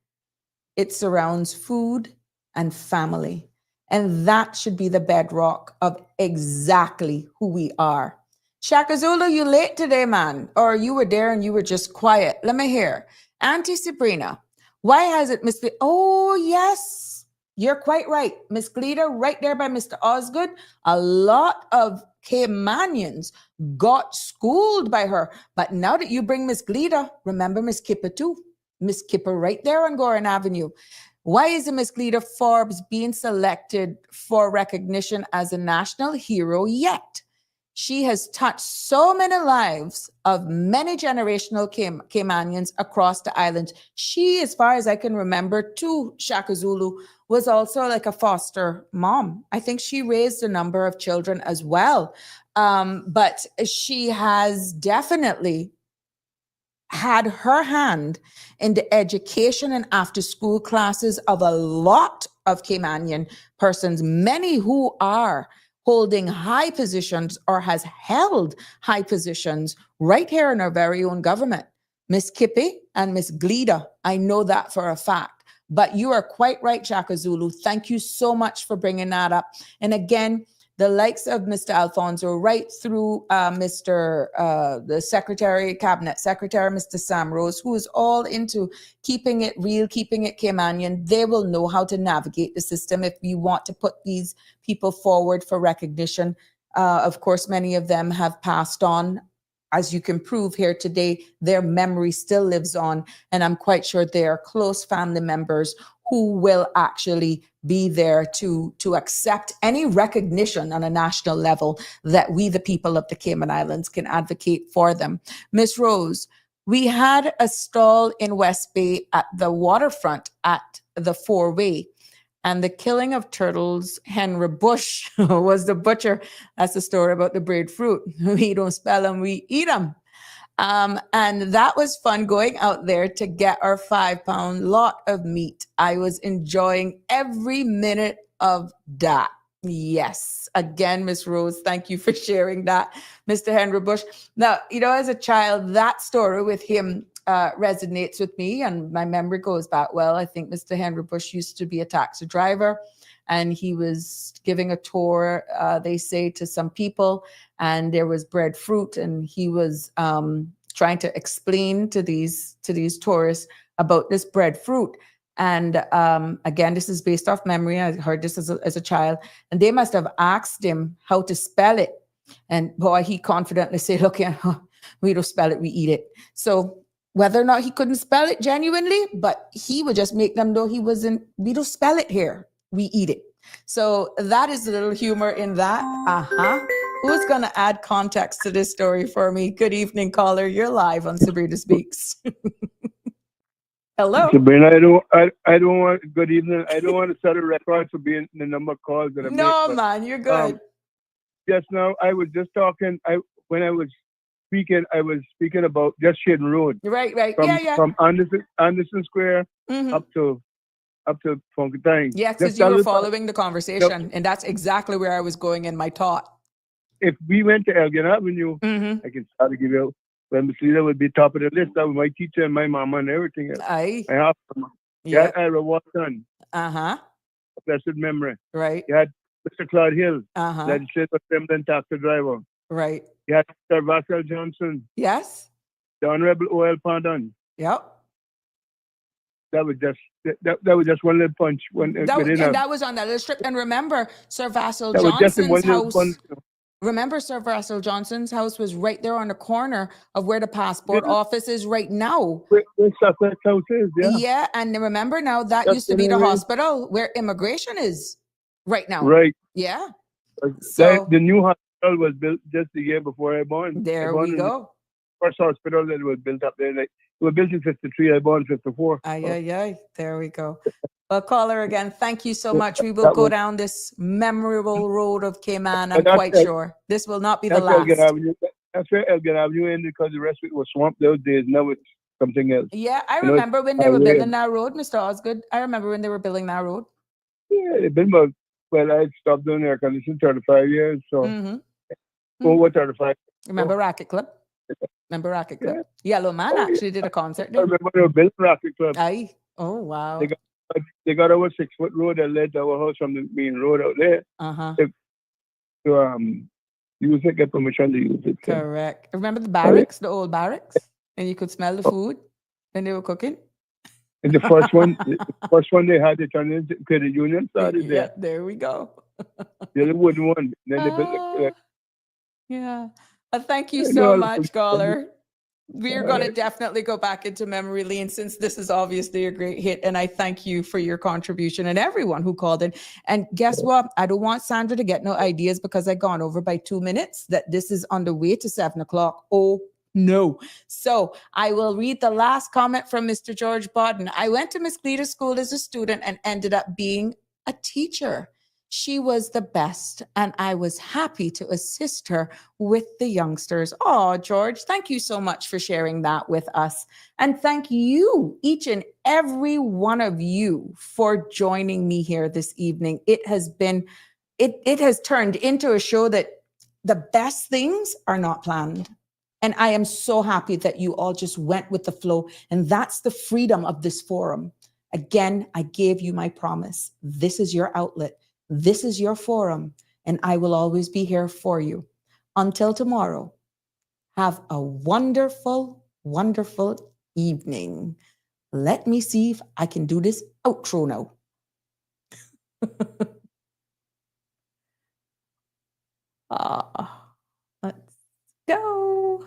it surrounds food and family. And that should be the bedrock of exactly who we are. Shaka Zulu, you late today, man. Or you were there and you were just quiet. Let me hear. Auntie Sabrina, why has it Miss? Oh, yes. You're quite right. Miss Glida, right there by Mr. Osgood. A lot of Caymanians got schooled by her. But now that you bring Miss Glida, remember Miss Kipper too. Miss Kipper right there on Gorin Avenue. Why is Miss Glida Forbes being selected for recognition as a national hero yet? She has touched so many lives of many generational Caymanians across the island. She, as far as I can remember, too, Shaka Zulu, was also like a foster mom. I think she raised a number of children as well. But she has definitely had her hand in the education and after school classes of a lot of Caymanian persons, many who are holding high positions or has held high positions right here in our very own government. Miss Kippy and Miss Glida, I know that for a fact. But you are quite right, Shaka Zulu. Thank you so much for bringing that up. And again, the likes of Mr. Alfonso, right through the Secretary, Cabinet Secretary, Mr. Sam Rose, who is all into keeping it real, keeping it Caymanian. They will know how to navigate the system if we want to put these people forward for recognition. Of course, many of them have passed on. as you can prove here today, their memory still lives on. And I'm quite sure they are close family members who will actually be there to accept any recognition on a national level that we, the people of the Cayman Islands, can advocate for them. Miss Rose, we had a stall in West Bay at the waterfront at the four-way. And the killing of turtles, Henry Bush was the butcher. That's the story about the breadfruit. We don't spell them, we eat them. And that was fun going out there to get our 5-pound lot of meat. I was enjoying every minute of that. Yes. Again, Miss Rose, thank you for sharing that, Mr. Henry Bush. Now, as a child, that story with him resonates with me, and my memory goes back well. I think Mr. Henry Bush used to be a taxi driver, and he was giving a tour, they say, to some people, and there was breadfruit, and he was trying to explain to these tourists about this breadfruit. And again, this is based off memory. I heard this as a child, and they must have asked him how to spell it. And boy, he confidently said, "Look, we don't spell it, we eat it." So whether or not he couldn't spell it genuinely, but he would just make them know we don't spell it here, we eat it. So that is a little humor in that. Who's going to add context to this story for me? Good evening, caller. You're live on Sabrina Speaks. Hello. Sabrina, I don't want, good evening. I don't want to set a record for being the number of calls that I make. No, man, you're good. Just now, I was just talking, when I was speaking about just Shading Road. Right. From Anderson Square up to Funkatang. Yes, because you were following the conversation, and that's exactly where I was going in my thought. If we went to Elgin Avenue, I can start to give you, when Miss Lisa would be top of the list. That was my teacher and my mama and everything else. Aye. Yeah. Ira Watson. Blessed memory. Right. You had Mr. Claude Hill, legislator, assembly, taxi driver. Right. You had Sir Vassal Johnson. Yes. The Honorable O.L. Pondon. Yep. That was just one little punch. That was on that little strip. And remember, Sir Vassal Johnson's house. Remember, Sir Vassal Johnson's house was right there on the corner of where the passport office is right now. Where Suffolk House is, yeah. Yeah, and remember now, that used to be the hospital where immigration is right now. Right. Yeah. So the new hospital was built just the year before I born. There we go. First hospital that was built up there. It was built in 53, I born in 54. Aye. There we go. Well, caller, again, thank you so much. We will go down this memorable road of Cayman. I'm quite sure this will not be the last. That's where Elgin Avenue ended, because the rest of it was swamp those days. Now it's something else. Yeah, I remember when they were building that road, Mr. Osgood. I remember when they were building that road. Yeah, it's been about, I stopped doing air conditioning 35 years. So, over 35. Remember Racket Club? Yellow Man actually did a concert there. I remember they were building Racket Club. Aye. Oh, wow. They got our 6-foot road that led to our house from the main road out there. To use it, get permission to use it. Correct. Remember the barracks, the old barracks? And you could smell the food when they were cooking? And the first one they had, they turned into credit union started there. Yeah, there we go. The wooden one. Then they built yeah. Thank you so much, caller. We're going to definitely go back into memory lane, since this is obviously a great hit. And I thank you for your contribution and everyone who called in. And guess what? I don't want Sandra to get no ideas because I gone over by 2 minutes that this is on the way to 7 o'clock. Oh, no. So I will read the last comment from Mr. George Bodden. I went to Miss Cleater's school as a student and ended up being a teacher. She was the best, and I was happy to assist her with the youngsters. Oh, George, thank you so much for sharing that with us. And thank you, each and every one of you, for joining me here this evening. It has turned into a show that the best things are not planned. And I am so happy that you all just went with the flow. And that's the freedom of this forum. Again, I gave you my promise. This is your outlet. This is your forum, and I will always be here for you. Until tomorrow, have a wonderful, wonderful evening. Let me see if I can do this outro now. Let's go.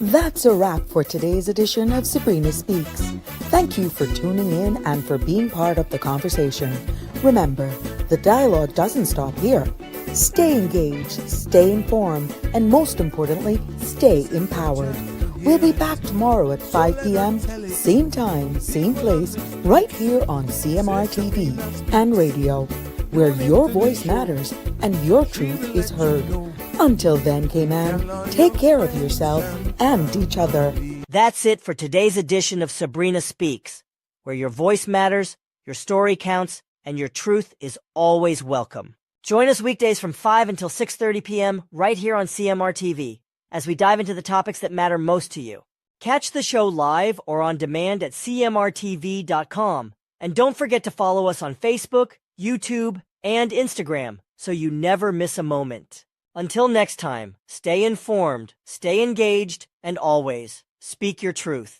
That's a wrap for today's edition of Sabrina Speaks. Thank you for tuning in and for being part of the conversation. Remember, the dialogue doesn't stop here. Stay engaged, stay informed, and most importantly, stay empowered. We'll be back tomorrow at 5 p.m., same time, same place, right here on CMR TV and radio, where your voice matters and your truth is heard. Until then, K-Man, take care of yourself and each other. That's it for today's edition of Sabrina Speaks, where your voice matters, your story counts, and your truth is always welcome. Join us weekdays from 5 until 6:30 p.m. right here on CMR TV as we dive into the topics that matter most to you. Catch the show live or on demand at cmrtv.com. And don't forget to follow us on Facebook, YouTube, and Instagram so you never miss a moment. Until next time, stay informed, stay engaged, and always speak your truth.